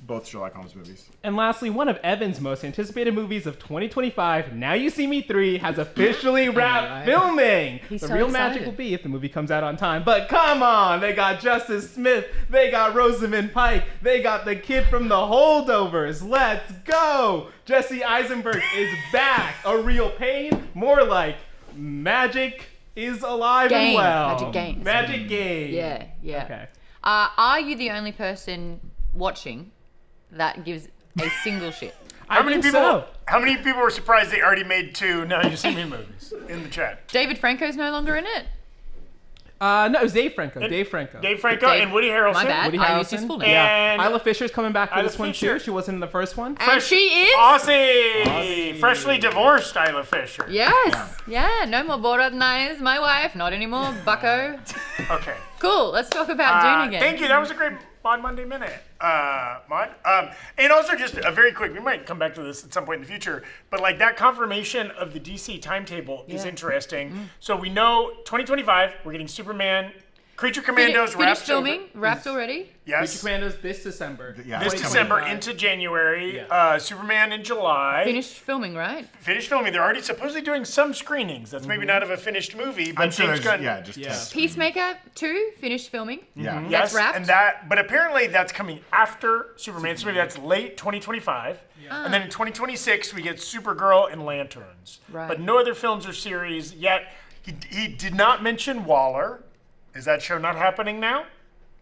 both Sherlock Holmes movies. And lastly, one of Evan's most anticipated movies of 2025, Now You See Me 3, has officially wrapped filming. He's the so real excited. magic will be if the movie comes out on time. But come on, they got Justice Smith, they got Rosamund Pike, they got the kid from The Holdovers. Let's go! Jesse Eisenberg is back. A real pain, more like magic is alive Game. and well. Magic games. Magic game. Yeah, yeah. Okay. Are you the only person watching that gives a single shit? How many think people? so. How many people were surprised they already made 2 Now You See Me movies in the chat? David Franco's no longer in it. No, it was Dave Franco. Dave Franco. Dave Franco Dave- and Woody Harrelson. My bad. Woody I used his Harrelson. full name. Yeah. And- Isla Fisher's coming back for Isla this one Fisher. too. She wasn't in the first one. And she is? Aussie. Freshly divorced Isla Fisher. Yes. Yeah, no more Borat Nice, my wife. Not anymore, bucko. Okay. Cool, let's talk about Dune again. Thank you. That was a great Maude Monday Minute, Maude. And also just a very quick, we might come back to this at some point in the future, but like that confirmation of the DC timetable is Yeah. interesting. So we know 2025, we're getting Superman, Creature Commandos Finished wrapped filming, over. wrapped already. Yes. Creature Commandos this December. Yeah. This 2025. December into January. Yeah. Superman in July. Finished filming, right? Finished filming. They're already supposedly doing some screenings. That's maybe not of a finished movie, but I'm sure James there's, Gunn. yeah, just Yeah. test. Peacemaker 2, finished filming. Yeah. Yes, That's wrapped? and that, but apparently that's coming after Superman, so maybe that's late 2025. And then in 2026 we get Supergirl and Lanterns. Right. But no other films or series yet. He did not mention Waller. Is that show not happening now?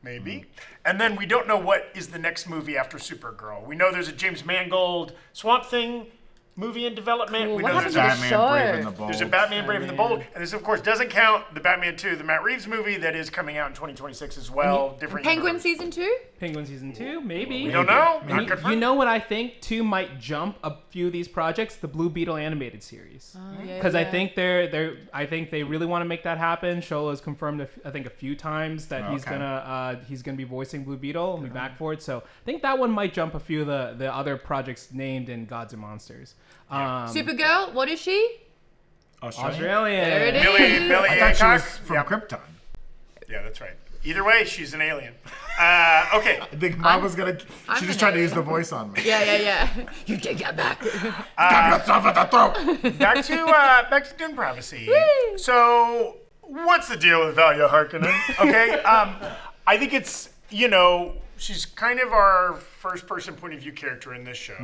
Maybe. And then we don't know what is the next movie after Supergirl. We know there's a James Mangold Swamp Thing movie in development. Cool. We What know happened there's to a the Batman, show? Brave and the Bold. there's a Batman Brave and the Bold, and this of course doesn't count the Batman 2, the Matt Reeves movie that is coming out in 2026 as well. Different Penguin universe. season 2? Penguin season 2, maybe. We don't know. And Not you confirmed. know what I think? 2 might jump a few of these projects. The Blue Beetle animated series, because I think I think they really want to make that happen. Shola has confirmed, I think, a few times that he's Okay. gonna be voicing Blue Beetle and be back for it. So I think that one might jump a few of the other projects named in Gods and Monsters. Supergirl, what is she? Australian. There it is. Billy I thought she was Hancock. from Yep. Krypton. Yeah, that's right. Either way, she's an alien. Okay. I think Mom was gonna. I'm She just an tried to use alien. the voice on me. Yeah. You take that back. Stab yourself at the throat. Back to Dune Prophecy. So, what's the deal with Valya Harkonnen? Okay, I think it's, she's kind of our first-person point of view character in this show.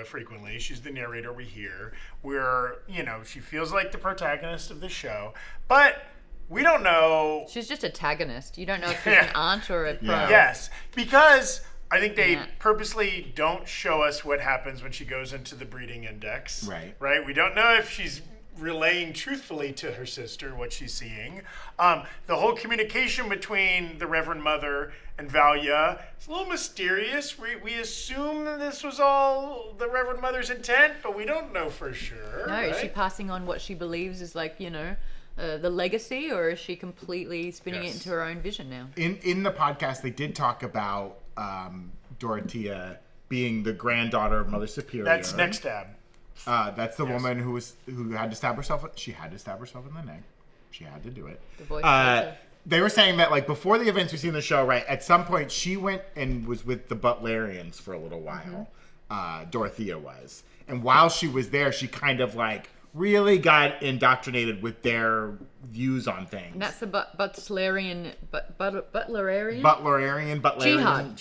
Frequently, she's the narrator we hear. Where she feels like the protagonist of the show, but we don't know. She's just a tagonist. You don't know if she's an aunt or a pro. Yeah. Yes, because I think they Yeah. purposely don't show us what happens when she goes into the breeding index. Right. Right. We don't know if she's relaying truthfully to her sister what she's seeing. The whole communication between the Reverend Mother and Valya is a little mysterious. We assume that this was all the Reverend Mother's intent, but we don't know for sure. No, right? is she passing on what she believes is like, the legacy, or is she completely spinning it into her own vision now? In the podcast, they did talk about Dorothea being the granddaughter of Mother Superior. That's next stab. That's the woman who had to stab herself. She had to stab herself in the neck. She had to do it. The voice They were saying that, like, before the events we see in the show, right, at some point she went and was with the Butlerians for a little while. Dorothea was. And while she was there, she kind of, like, really got indoctrinated with their views on things. And that's the Butlerian. Butlerian.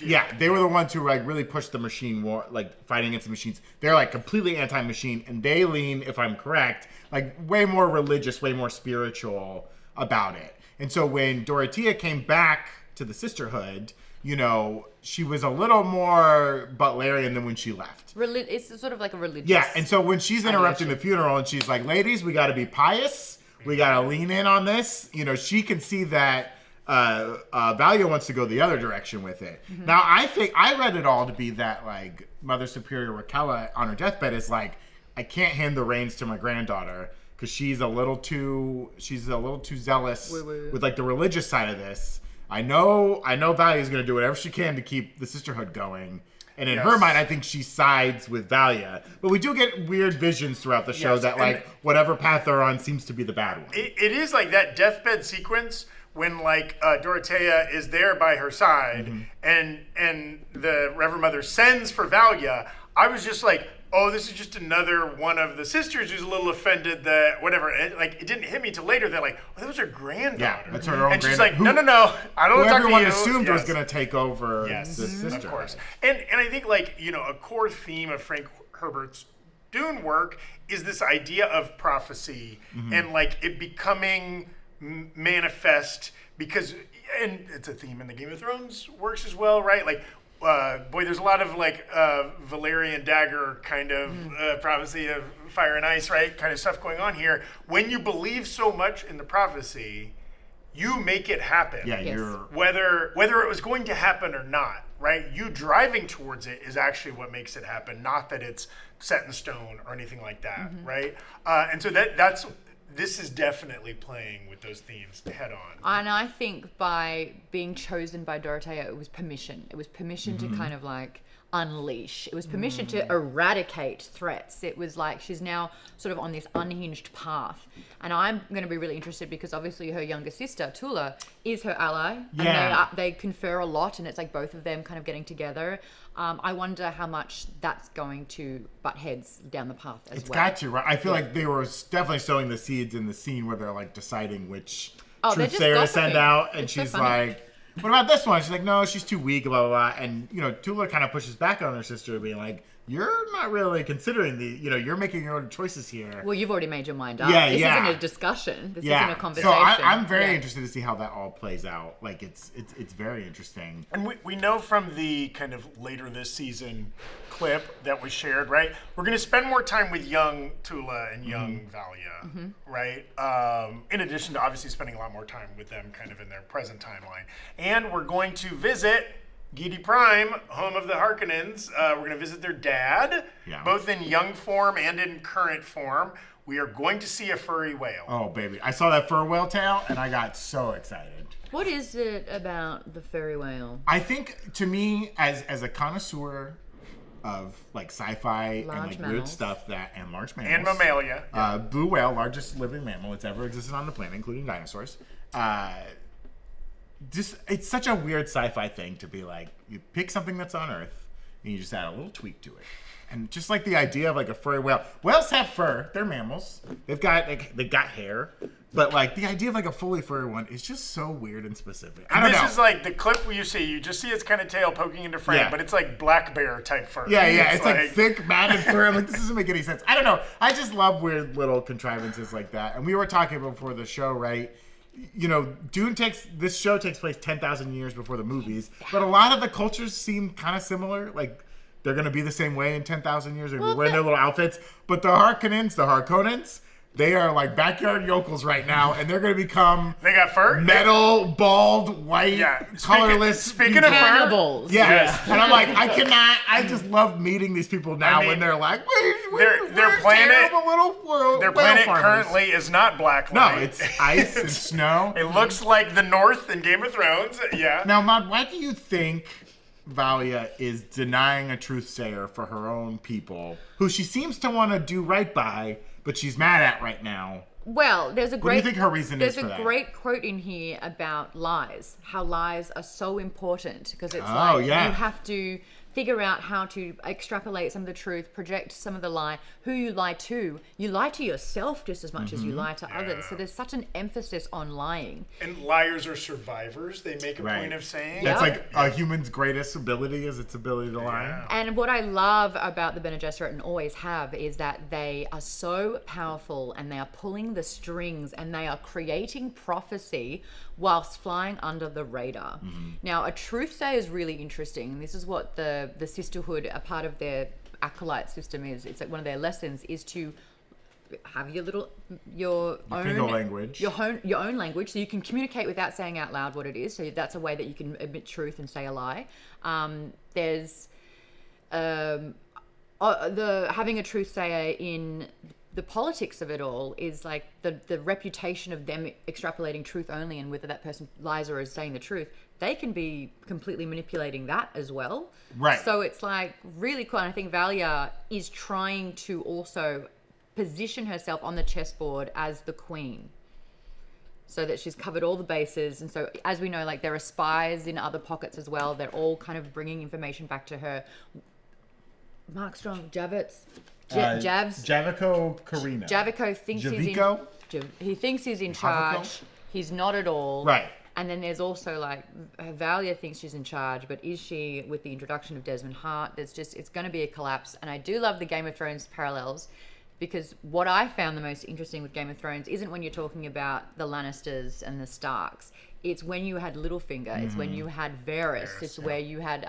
Yeah, they were the ones who, like, really pushed the machine war, like, fighting against the machines. They're, like, completely anti-machine, and they lean, if I'm correct, like, way more religious, way more spiritual about it. And so when Dorothea came back to the Sisterhood, she was a little more Butlerian than when she left. It's sort of like a religious. Yeah, and so when she's interrupting the funeral and she's like, ladies, we got to be pious. We got to lean in on this. She can see that Valya wants to go the other direction with it. Now, I think I read it all to be that, like, Mother Superior Raquella on her deathbed is like, I can't hand the reins to my granddaughter because she's a little too zealous with, like, the religious side of this. I know Valya's going to do whatever she can to keep the Sisterhood going. And in her mind, I think she sides with Valya. But we do get weird visions throughout the show that, like, whatever path they're on seems to be the bad one. It is like that deathbed sequence when, like, Dorothea is there by her side and the Reverend Mother sends for Valya. I was just like, oh, this is just another one of the sisters who's a little offended that whatever. It didn't hit me till later that, like, oh, that was her granddaughter. Yeah, that's her own and granddaughter. she's like, no, I don't want to talk to you. Everyone assumed was going to take over the sister. Of course. And I think, like, a core theme of Frank Herbert's Dune work is this idea of prophecy and, like, it becoming manifest because, and it's a theme in the Game of Thrones works as well, right? Like, there's a lot of, like, Valerian dagger kind of prophecy of fire and ice, right? Kind of stuff going on here. When you believe so much in the prophecy, you make it happen. Yeah, whether it was going to happen or not, right? You driving towards it is actually what makes it happen, not that it's set in stone or anything like that, right? And so this is definitely playing with those themes head on. And I think by being chosen by Dorothea, it was permission. It was permission to kind of, like, unleash. It was permission to eradicate threats. It was like she's now sort of on this unhinged path. And I'm going to be really interested because obviously her younger sister, Tula, is her ally. Yeah. And they confer a lot, and it's like both of them kind of getting together. I wonder how much that's going to butt heads down the path as well. It's got to, right? I feel like they were definitely sowing the seeds in the scene where they're, like, deciding which truthsayer to send out. And she's like, what about this one? She's like, no, she's too weak, blah, blah, blah. And, Tula kind of pushes back on her sister, being like, you're not really considering you're making your own choices here. Well, you've already made your mind up. Yeah, this isn't a discussion. This isn't a conversation. So I'm very interested to see how that all plays out. Like, it's very interesting. And we know from the kind of later this season clip that was shared, right? We're going to spend more time with young Tula and young Valya, right? In addition to obviously spending a lot more time with them kind of in their present timeline. And we're going to visit Gidi Prime, home of the Harkonnens. We're going to visit their dad, both in young form and in current form. We are going to see a furry whale. Oh, baby. I saw that fur whale tail, and I got so excited. What is it about the furry whale? I think, to me, as a connoisseur of, like, sci-fi Large and, like, mammals. weird stuff and large mammals. And mammalia. Blue whale, largest living mammal that's ever existed on the planet, including dinosaurs. It's such a weird sci-fi thing to be like, you pick something that's on Earth and you just add a little tweak to it. And just like the idea of, like, a furry whale. Whales have fur. They're mammals. They've got hair. But, like, the idea of, like, a fully furry one is just so weird and specific. I don't know. This is like the clip where you just see its kind of tail poking into frame, but it's like black bear type fur. Yeah. It's like thick, matted fur. I'm like, this doesn't make any sense. I don't know. I just love weird little contrivances like that. And we were talking before the show, right? This show takes place 10,000 years before the movies, but a lot of the cultures seem kind of similar. Like, they're going to be the same way in 10,000 years. They're wearing their little outfits. But the Harkonnens, They are like backyard yokels right now, and they're going to become They got fur? metal, bald, white, Yeah. colorless. Speaking of fur, Cannibals. Yes. And I'm like, I just love meeting these people now when they're like, their planet- terrible little their whale planet farmers. currently is not black No, light. it's ice and snow. It looks like the North in Game of Thrones. Yeah. Now, Maude, why do you think Valya is denying a truth-sayer for her own people, who she seems to want to do right by, but she's mad at right now? Well, there's a great. What do you think her reason is for that? There's a great quote in here about lies. How lies are so important because it's you have to figure out how to extrapolate some of the truth, project some of the lie. Who you lie to yourself just as much as you lie to others. So there's such an emphasis on lying. And liars are survivors, they make a point of saying. That's Yeah. like a human's greatest ability is its ability to lie. And what I love about the Bene Gesserit and always have is that they are so powerful and they are pulling the strings and they are creating prophecy whilst flying under the radar. Now, a truth sayer is really interesting. This is what the Sisterhood, a part of their Acolyte system is. It's like one of their lessons is to have your own language. your own language, so you can communicate without saying out loud what it is. So that's a way that you can admit truth and say a lie. There's the having a truth sayer in the politics of it all is like the reputation of them extrapolating truth only, and whether that person lies or is saying the truth, they can be completely manipulating that as well. Right. So it's like really cool. And I think Valya is trying to also position herself on the chessboard as the queen, so that she's covered all the bases. And so, as we know, like there are spies in other pockets as well. They're all kind of bringing information back to her. Mark Strong, Javits, Javs. Javico Karina. Javico thinks Javico? he thinks he's in charge. He's not at all. Right. And then there's also like Valya thinks she's in charge, but is she with the introduction of Desmond Hart? It's going to be a collapse. And I do love the Game of Thrones parallels, because what I found the most interesting with Game of Thrones isn't when you're talking about the Lannisters and the Starks. It's when you had Littlefinger. It's when you had Varys. It's where you had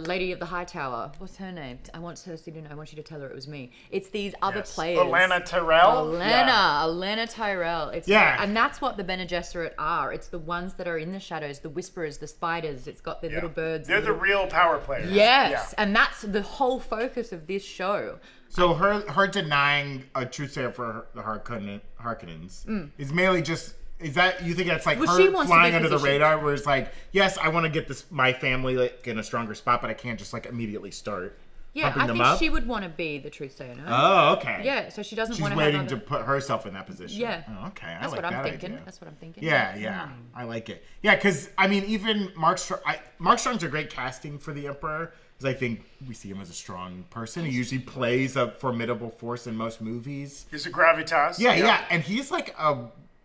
Lady of the High Tower. What's her name? I want Cersei to know. I want you to tell her it was me. It's these other players. Olenna Tyrell. Olenna Tyrell. It's and that's what the Bene Gesserit are. It's the ones that are in the shadows, the whisperers, the spiders. It's got the little birds. They're the real power players. Yes, and that's the whole focus of this show. So her denying a truth sayer for the Harkonnens is mainly just. Is that, you think that's like her flying under the radar, where it's like, yes, I want to get my family like in a stronger spot, but I can't just like immediately start pumping them up? I think she would want to be the truth sayer. No? Oh, okay. Yeah, so she doesn't want to. She's waiting to put herself in that position. Yeah. Oh, okay. That's what I'm thinking. Idea. That's what I'm thinking. Yeah. I like it. Yeah, because I mean, even Mark Strong's a great casting for the Emperor. I think we see him as a strong person. He usually plays a formidable force in most movies. He's a gravitas. Yeah. And he's like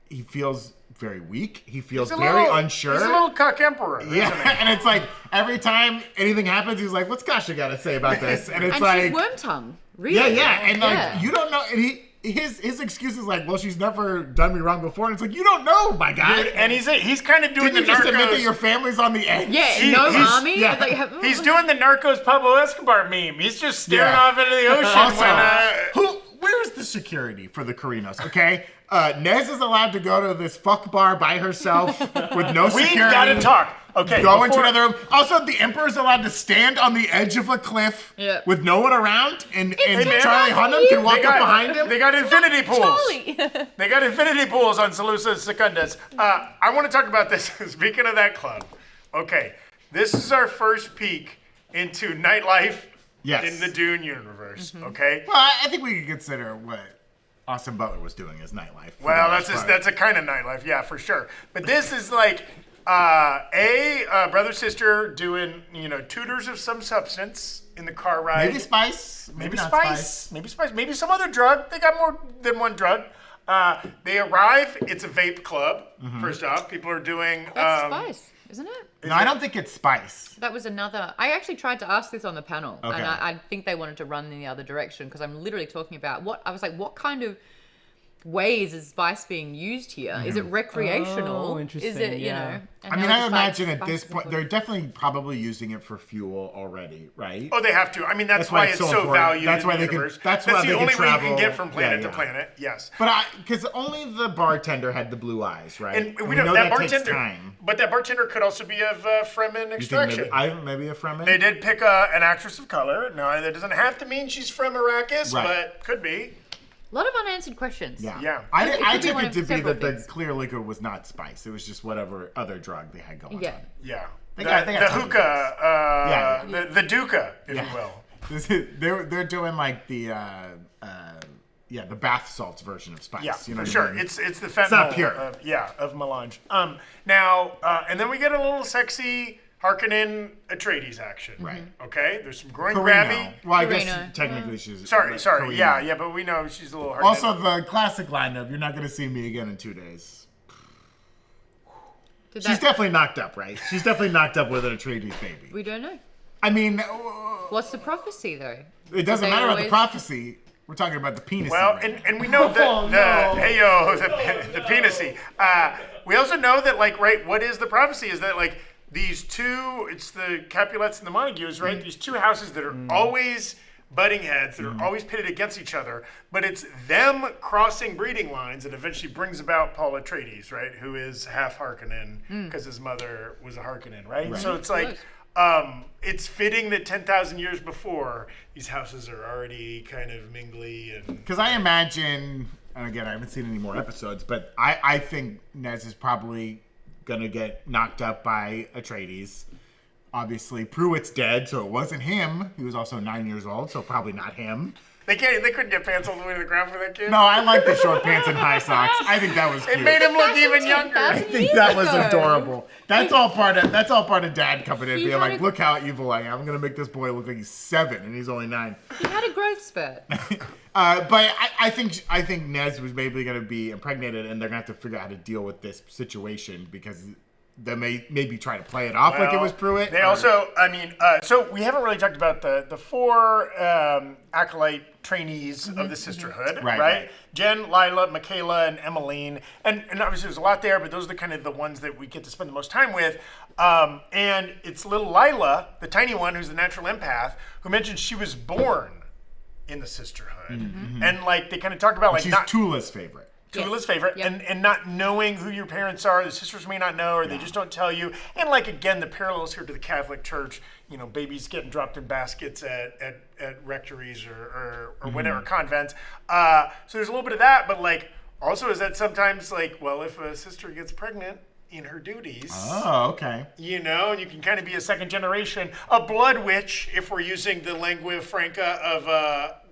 he feels very weak. He feels very unsure. He's a little cuck emperor. Yeah, and it's like every time anything happens, he's like, "What's Kasha got to say about this?" And it's like, she's worm tongue. Really? Yeah, and like you don't know. And his excuse is like, "Well, she's never done me wrong before." And it's like, you don't know, my guy. Dude, and he's kind of doing Didn't the you just Narcos. admit that your family's on the edge? Yeah, army. Yeah. Like, He's doing the Narcos Pablo Escobar meme. He's just staring off into the ocean. Also, where's the security for the Carinos? Okay, Nez is allowed to go to this fuck bar by herself with no security. We gotta talk. Okay, Go into another room. Also, the Emperor's allowed to stand on the edge of a cliff with no one around, and Charlie Hunnam can walk up behind him. They got infinity pools. Charlie. They got infinity pools on Salusa Secundas. I want to talk about this. Speaking of that club, okay, this is our first peek into nightlife in the Dune universe. Okay. Well, I think we could consider what Austin Butler was doing as nightlife. Well, that's a kind of nightlife, yeah, for sure. But this is like brother sister doing tutors of some substance in the car ride. Maybe spice. Maybe not spice. Maybe spice. Maybe some other drug. They got more than one drug. They arrive. It's a vape club. First off, people are doing. That's spice, isn't it? No, I don't think it's spice. That was another. I actually tried to ask this on the panel, Okay. and I think they wanted to run in the other direction because I'm literally talking about what I was like. What kind of ways is spice being used here? Is it recreational? Oh, interesting, Is it, yeah. and I mean, now I it's like imagine at spice this is point, they're important. definitely probably using it for fuel already, right? Oh, they have to. I mean, that's why why it's it's so so important. valued That's in why the they can- universe. that's why the they can only way you can travel. get from planet Yeah, to yeah. planet. Yes. But because only the bartender had the blue eyes, right? And we know that takes bartender, time. but that bartender could also be of Fremen You think extraction. maybe a Fremen? They did pick an actress of color. No, that doesn't have to mean she's from Arrakis, Right. but could be. A lot of unanswered questions. Yeah. Yeah. I could be took one it of to be several that the things. clear liquor was not spice. It was just whatever other drug they had going Yeah. on. Yeah. They The, got the tons of hookah, Yeah. the dukkha, if Yeah. you will. They're doing like the bath salts version of spice. Yeah, you know for what sure. I mean? It's the fentanyl. not pure. Of melange. Now, and then we get a little sexy Harkonnen Atreides action. Right. Okay. There's some groin Carino. grabby. Well, I guess Carino. technically she's Sorry. Carino. Yeah, but we know she's a little Harkonnen. Also, the classic line of "You're not going to see me again in 2 days." Did She's that, definitely knocked up, right? She's definitely knocked up with an Atreides baby. we don't know. I mean, What's the prophecy, though? it doesn't they matter about the always- prophecy. We're talking about the penis. Well, right now. and we know that Oh, no. the penisy. We also know that what is the prophecy is that these two, it's the Capulets and the Montagues, right? These two houses that are always butting heads, that are always pitted against each other, but it's them crossing breeding lines that eventually brings about Paul Atreides, right? Who is half Harkonnen because his mother was a Harkonnen, right? So it's like. It's fitting that 10,000 years before, these houses are already kind of mingly and... Because I imagine, and again, I haven't seen any more episodes, but I think Nez is probably going to get knocked up by Atreides. Obviously, Pruitt's dead, so it wasn't him. He was also 9 years old, so probably not him. They couldn't get pants all the way to the ground for that kid. No, I like the short pants and high socks. I think that was cute. It made him look Fashion even younger. 10,000 I think that was years ago. adorable. That's all part of Dad coming in, He being had like, a- "Look how evil I am. I'm gonna make this boy look like he's 7 and he's only 9." He had a growth spurt. But I think Nez was maybe gonna be impregnated, and they're gonna have to figure out how to deal with this situation because they maybe try to play it off like it was Pruitt. They or- also, so we haven't really talked about the four acolyte trainees of the Sisterhood, Right, right? right. Jen, Lila, Michaela, and Emmeline, and obviously there's a lot there, but those are the ones that we get to spend the most time with. And it's little Lila, the tiny one, who's the natural empath, who mentioned she was born in the Sisterhood, and they kind of talk about she's not. Tula's favorite. Tula's Yes. favorite, Yep. and not knowing who your parents are, the sisters may not know, or they just don't tell you. And again, the parallels here to the Catholic Church, babies getting dropped in baskets at rectories or whatever convents. So there's a little bit of that, but also is that sometimes well, if a sister gets pregnant in her duties. Oh, okay. And you can kind of be a second generation, a blood witch, if we're using the lingua franca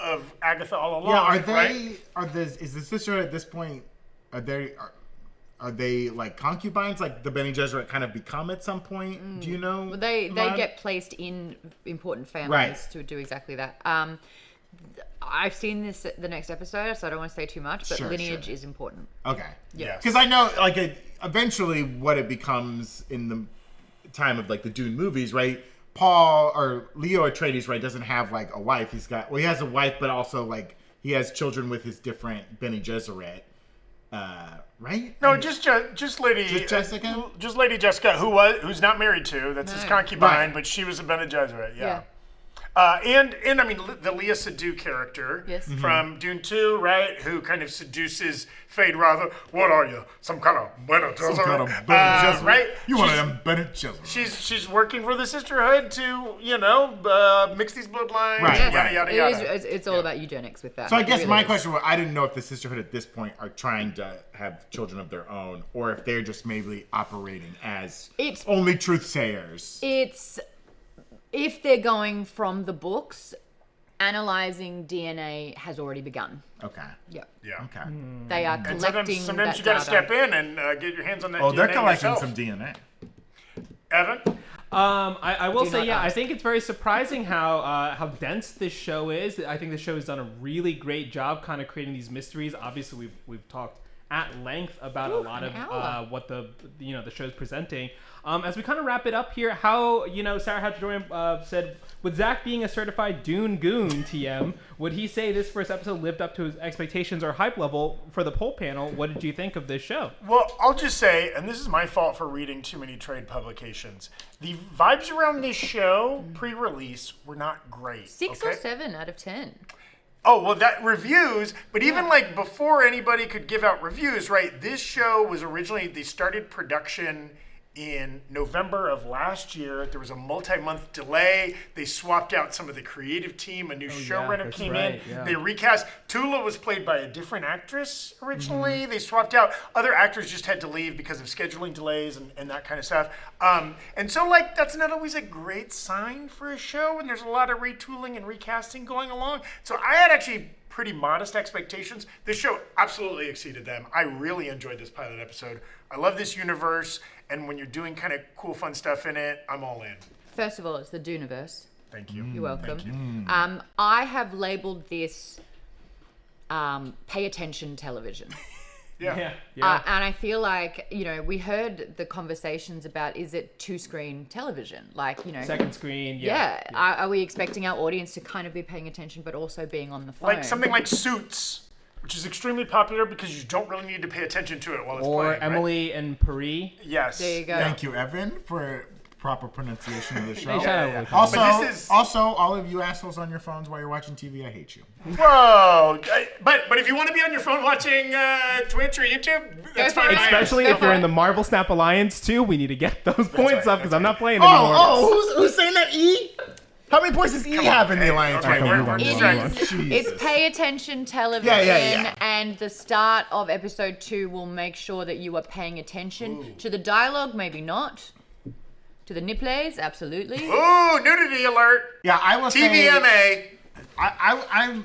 of Agatha all along. Yeah, right? Is the Sisterhood at this point? Are they like concubines, like the Bene Gesserit kind of become at some point? Do you know? Well, they Maude? get placed in important families Right. to do exactly that. I've seen the next episode, so I don't want to say too much, but Sure, lineage sure. is important. Okay. Yes. Because I know, eventually, what it becomes in the time of the Dune movies, right? Paul or Leo Atreides, right, doesn't have a wife. He has a wife, but also he has children with his different Bene Gesserit, right? No, just Lady Just Jessica? Just Lady Jessica, who's not married to. That's his No. concubine, Right. but she was a Bene Gesserit. Yeah. Yeah. And the Leah Seydoux character Yes. Mhm. from Dune 2, right? Who kind of seduces Fade Rather. What are you? Some kind of Bene Gesserit? Some kind of Bene Gesserit. Right? You one of She's- them Bene Gesserit. She's working for the Sisterhood to, mix these bloodlines, Right, Yes, yada, yada, it yada. is, it's all about eugenics with that. So I It guess really my is. question was, I didn't know if the Sisterhood at this point are trying to have children of their own, or if they're just maybe operating as It's- only truth-sayers. It's if they're going from the books, analyzing DNA has already begun. Okay. Yep. Yeah. Okay. They are And collecting sometimes that you got to data. step in and get your hands on that Oh, DNA they're collecting yourself. some DNA. Evan? I will Do say, not yeah, I ask. think it's very surprising how dense this show is. I think the show has done a really great job kind of creating these mysteries. Obviously, we've talked at length about a lot an of hour. what the show's presenting. As we kind of wrap it up here, how Sarah Hatcher said, with Zach being a certified Dune goon TM, would he say this first episode lived up to his expectations or hype level for the poll panel? What did you think of this show? Well, I'll just say, and this is my fault for reading too many trade publications, the vibes around this show pre-release were not great. 6 or 7 out of 10. Oh, well, that reviews, but even like before anybody could give out reviews, right? This show was originally, they started production in November of last year. There was a multi-month delay. They swapped out some of the creative team. A new showrunner came in. Yeah. They recast. Tula was played by a different actress originally. They swapped out. Other actors just had to leave because of scheduling delays and that kind of stuff. And so, like, that's not always a great sign for a show when there's a lot of retooling and recasting going along. So I had actually pretty modest expectations. This show absolutely exceeded them. I really enjoyed this pilot episode. I love this universe. And when you're doing kind of cool, fun stuff in it, I'm all in. First of all, it's the Duniverse. Thank you. You're welcome. Thank you. I have labeled this pay attention television. Yeah. And I feel like, we heard the conversations about, is it 2-screen television? Like, Second screen, Are we expecting our audience to kind of be paying attention, but also being on the phone? Like something like Suits, which is extremely popular because you don't really need to pay attention to it while it's or playing. Emily and Paris. Yes. There you go. Thank you, Evan, for proper pronunciation of the show. Yeah. Also, But this is- also, all of you assholes on your phones while you're watching TV, I hate you. Whoa. But if you want to be on your phone watching Twitch or YouTube, that's for fine. it. Especially Go if you're for in it. the Marvel Snap Alliance too, we need to get those points right, up because I'm not playing anymore. Who's saying that? E? How many points does E have in the alliance Okay, right we're- now? we're It distracted. is, Jesus. it's pay attention television, Yeah. and the start of episode 2 will make sure that you are paying attention to the dialogue, maybe not. To the nipples, absolutely. Ooh, nudity alert. Yeah, I will say. TVMA. I'm,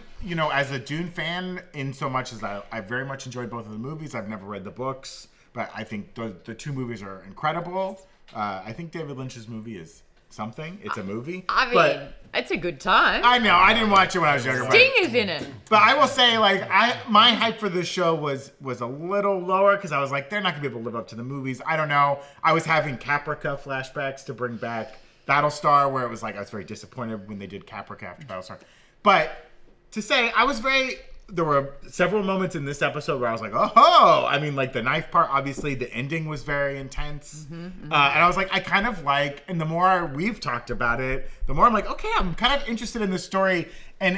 as a Dune fan, in so much as I very much enjoyed both of the movies. I've never read the books, but I think the 2 movies are incredible. I think David Lynch's movie is something. It's a movie. I mean, but it's a good time. I know I didn't watch it when I was younger. Sting is in it. But I will say, my hype for this show was a little lower because I was like, they're not gonna be able to live up to the movies. I don't know. I was having Caprica flashbacks to bring back Battlestar, where it was like I was very disappointed when they did Caprica after Battlestar. But to say, there were several moments in this episode where I was like, oh, I mean, like the knife part, obviously the ending was very intense. And I was like, I kind of like, and the more we've talked about it, the more I'm like, okay, I'm kind of interested in this story. And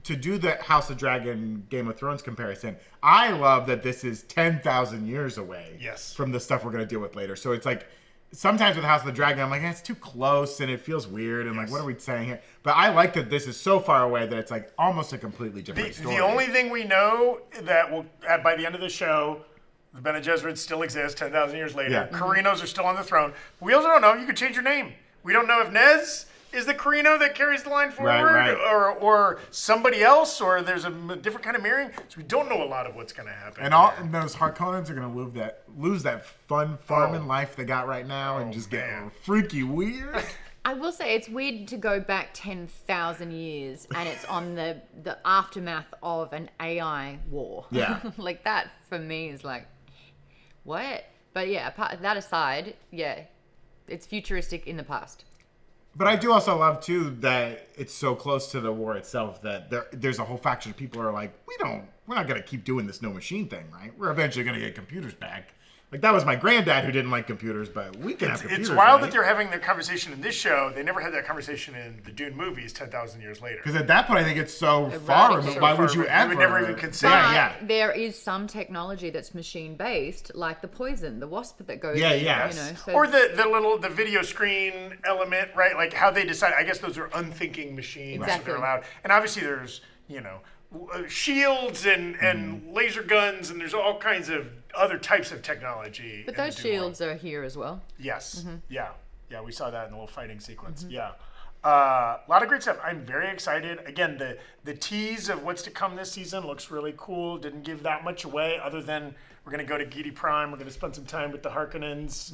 to do the House of Dragon Game of Thrones comparison, I love that this is 10,000 years away from the stuff we're going to deal with later. So it's like, sometimes with House of the Dragon, I'm like, it's too close and it feels weird. And like, what are we saying here? But I like that this is so far away that it's like almost a completely different story. The only thing we know that will, by the end of the show, the Bene Gesserit still exists 10,000 years later. Yeah. Carrinos are still on the throne. We also don't know. You could change your name. We don't know if Nez is the Carrino that carries the line forward, Right. or somebody else, or there's a different kind of marrying. So we don't know a lot of what's going to happen. And those Harkonnens are going to lose that fun farming life they got right now and just get freaky weird. I will say it's weird to go back 10,000 years and it's on the aftermath of an AI war. Yeah. Like that for me is like, what? But yeah, that aside, it's futuristic in the past. But I do also love too that it's so close to the war itself that there's a whole faction of people who are like, we're not gonna keep doing this no machine thing, right? We're eventually gonna get computers back. Like that was my granddad who didn't like computers, but we can have computers. It's wild right? that they're having their conversation in this show. They never had that conversation in the Dune movies 10,000 years later. Because at that point, I think it's so far. Eradicated. Why would you ever? would never even consider. Yeah. There is some technology that's machine based, like the poison, the wasp that goes in. So Or the video screen element, right? Like how they decide. I guess those are unthinking machines that they're allowed. And obviously there's shields and laser guns, and there's all kinds of other types of technology. But in those the Dune world. shields are here as well. Yes. Yeah, we saw that in the little fighting sequence. Yeah. A lot of great stuff. I'm very excited. Again, the tease of what's to come this season looks really cool. Didn't give that much away other than We're going to go to Gidi Prime. We're going to spend some time with the Harkonnens.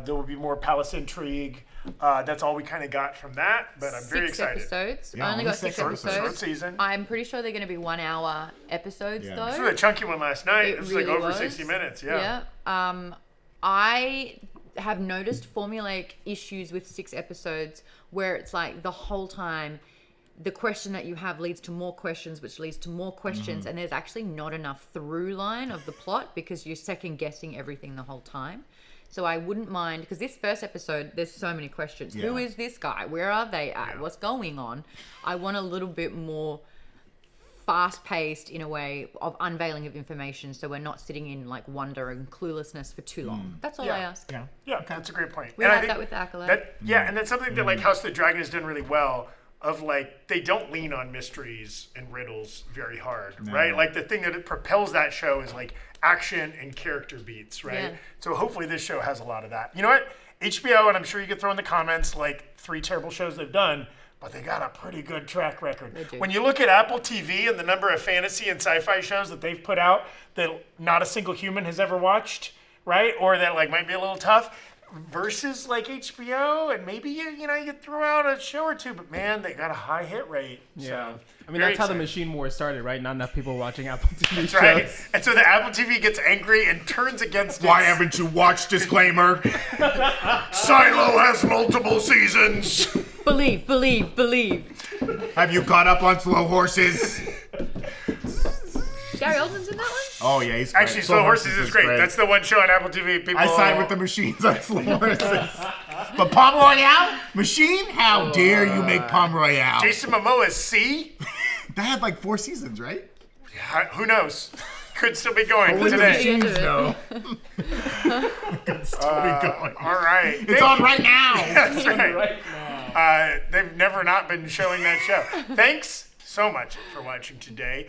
There will be more palace intrigue. That's all we kind of got from that, but I'm very excited. 6 episodes. Yeah, I only got 6 episodes. Short season. I'm pretty sure they're going to be 1 hour episodes though. This was a chunky one last night. It was really like over was. 60 minutes. Yeah. I have noticed formulaic issues with 6 episodes where it's like the whole time the question that you have leads to more questions, which leads to more questions, and there's actually not enough through line of the plot because you're second guessing everything the whole time. So I wouldn't mind, because this first episode, there's so many questions. Yeah. Who is this guy? Where are they at? What's going on? I want a little bit more fast-paced in a way of unveiling of information, so we're not sitting in like wonder and cluelessness for too long. That's all I ask. Yeah, that's a great point. We And I had think that with the Acolytes. and that's something that like House of the Dragon has done really well. Of like, they don't lean on mysteries and riddles very hard, right? Like the thing that it propels that show is like action and character beats, right? Yeah. So hopefully this show has a lot of that. You know what? HBO, and I'm sure you could throw in the comments like 3 terrible shows they've done, but they got a pretty good track record. They do. When you look at Apple TV and the number of fantasy and sci-fi shows that they've put out that not a single human has ever watched, right? Or that like might be a little tough, versus like HBO, and maybe you could throw out a show or two, but man, they got a high hit rate. Yeah. So, I mean, very that's how the excited. machine war started, right? Not enough people watching Apple TV That's shows. right. And so the Apple TV gets angry and turns against Why its- haven't you watched Disclaimer? Silo has multiple seasons. Believe. Have you caught up on Slow Horses? Gary Oldman's in that one? Oh yeah, he's great. Actually, Slow Horses is great. That's the one show on Apple TV. People, I side with the machines on Slow Horses. But Palm Royale? Machine? How dare you make Palm Royale? Jason Momoa's C. That had like 4 seasons, right? Who knows? Could still be going Only the today. machine- machines know. Could still be going. All right. It's on right now. That's right. Right now. They've never not been showing that show. Thanks so much for watching today.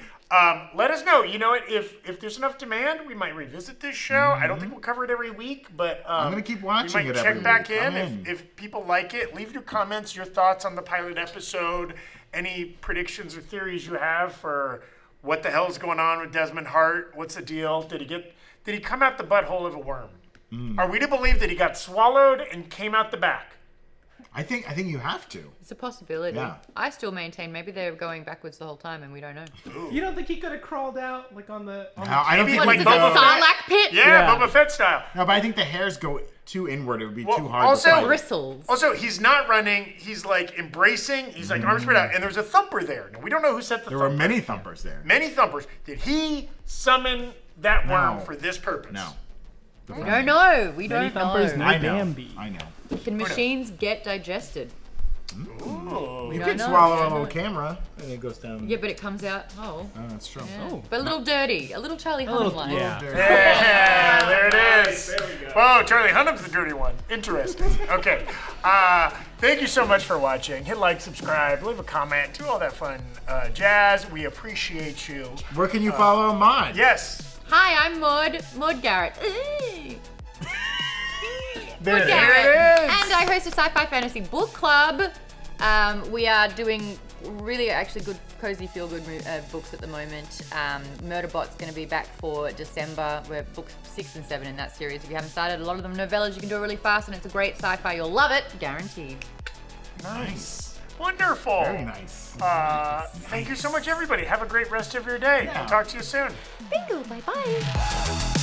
Let us know. You know what? If there's enough demand, we might revisit this show. I don't think we'll cover it every week, but I'm gonna keep watching we might it check every back week. I'm in in. if people like it. Leave your comments, your thoughts on the pilot episode, any predictions or theories you have for what the hell is going on with Desmond Hart. What's the deal? Did he come out the butthole of a worm? Are we to believe that he got swallowed and came out the back? I think you have to. It's a possibility. Yeah. I still maintain maybe they're going backwards the whole time and we don't know. You don't think he could have crawled out like on the? I don't Maybe think like we Is it Boba the Fett. Sarlacc pit? Yeah, Yeah. Boba Fett style. No, but I think the hairs go too inward. It would be Well, too hard. also- to fight. Bristles. Also, he's not running. He's like embracing. He's like arms spread out, and there's a thumper there. Now, we don't know who set the There thumper. were many thumpers there. Many thumpers. Did he summon that worm No. for this purpose? No. We don't know. We Many don't thumpers, know. no I know. Bambi. I know. Can machines get digested? Ooh. You don't can know. swallow We a don't little know. camera and it goes down. Yeah, but it comes out whole. Oh, that's true. Yeah. Oh. But a little dirty. A little Charlie Hunnam like. Yeah. Yeah, there it is. There we go. Whoa, Charlie Hunnam's the dirty one. Interesting. Okay. Thank you so much for watching. Hit like, subscribe, leave a comment, do all that fun jazz. We appreciate you. Where can you follow Maude? Yes. Hi, I'm Maude Garrett. Ooh. There Maude it is. Garrett. There it is. And I host a sci-fi fantasy book club. We are doing really actually good, cozy, feel-good books at the moment. Murderbot's going to be back for December. We're books 6 and 7 in that series. If you haven't started, a lot of them novellas. You can do it really fast, and it's a great sci-fi. You'll love it, guaranteed. Nice. Wonderful. Very nice. Thank you so much, everybody. Have a great rest of your day. Yeah. We'll talk to you soon. Bingo, bye-bye.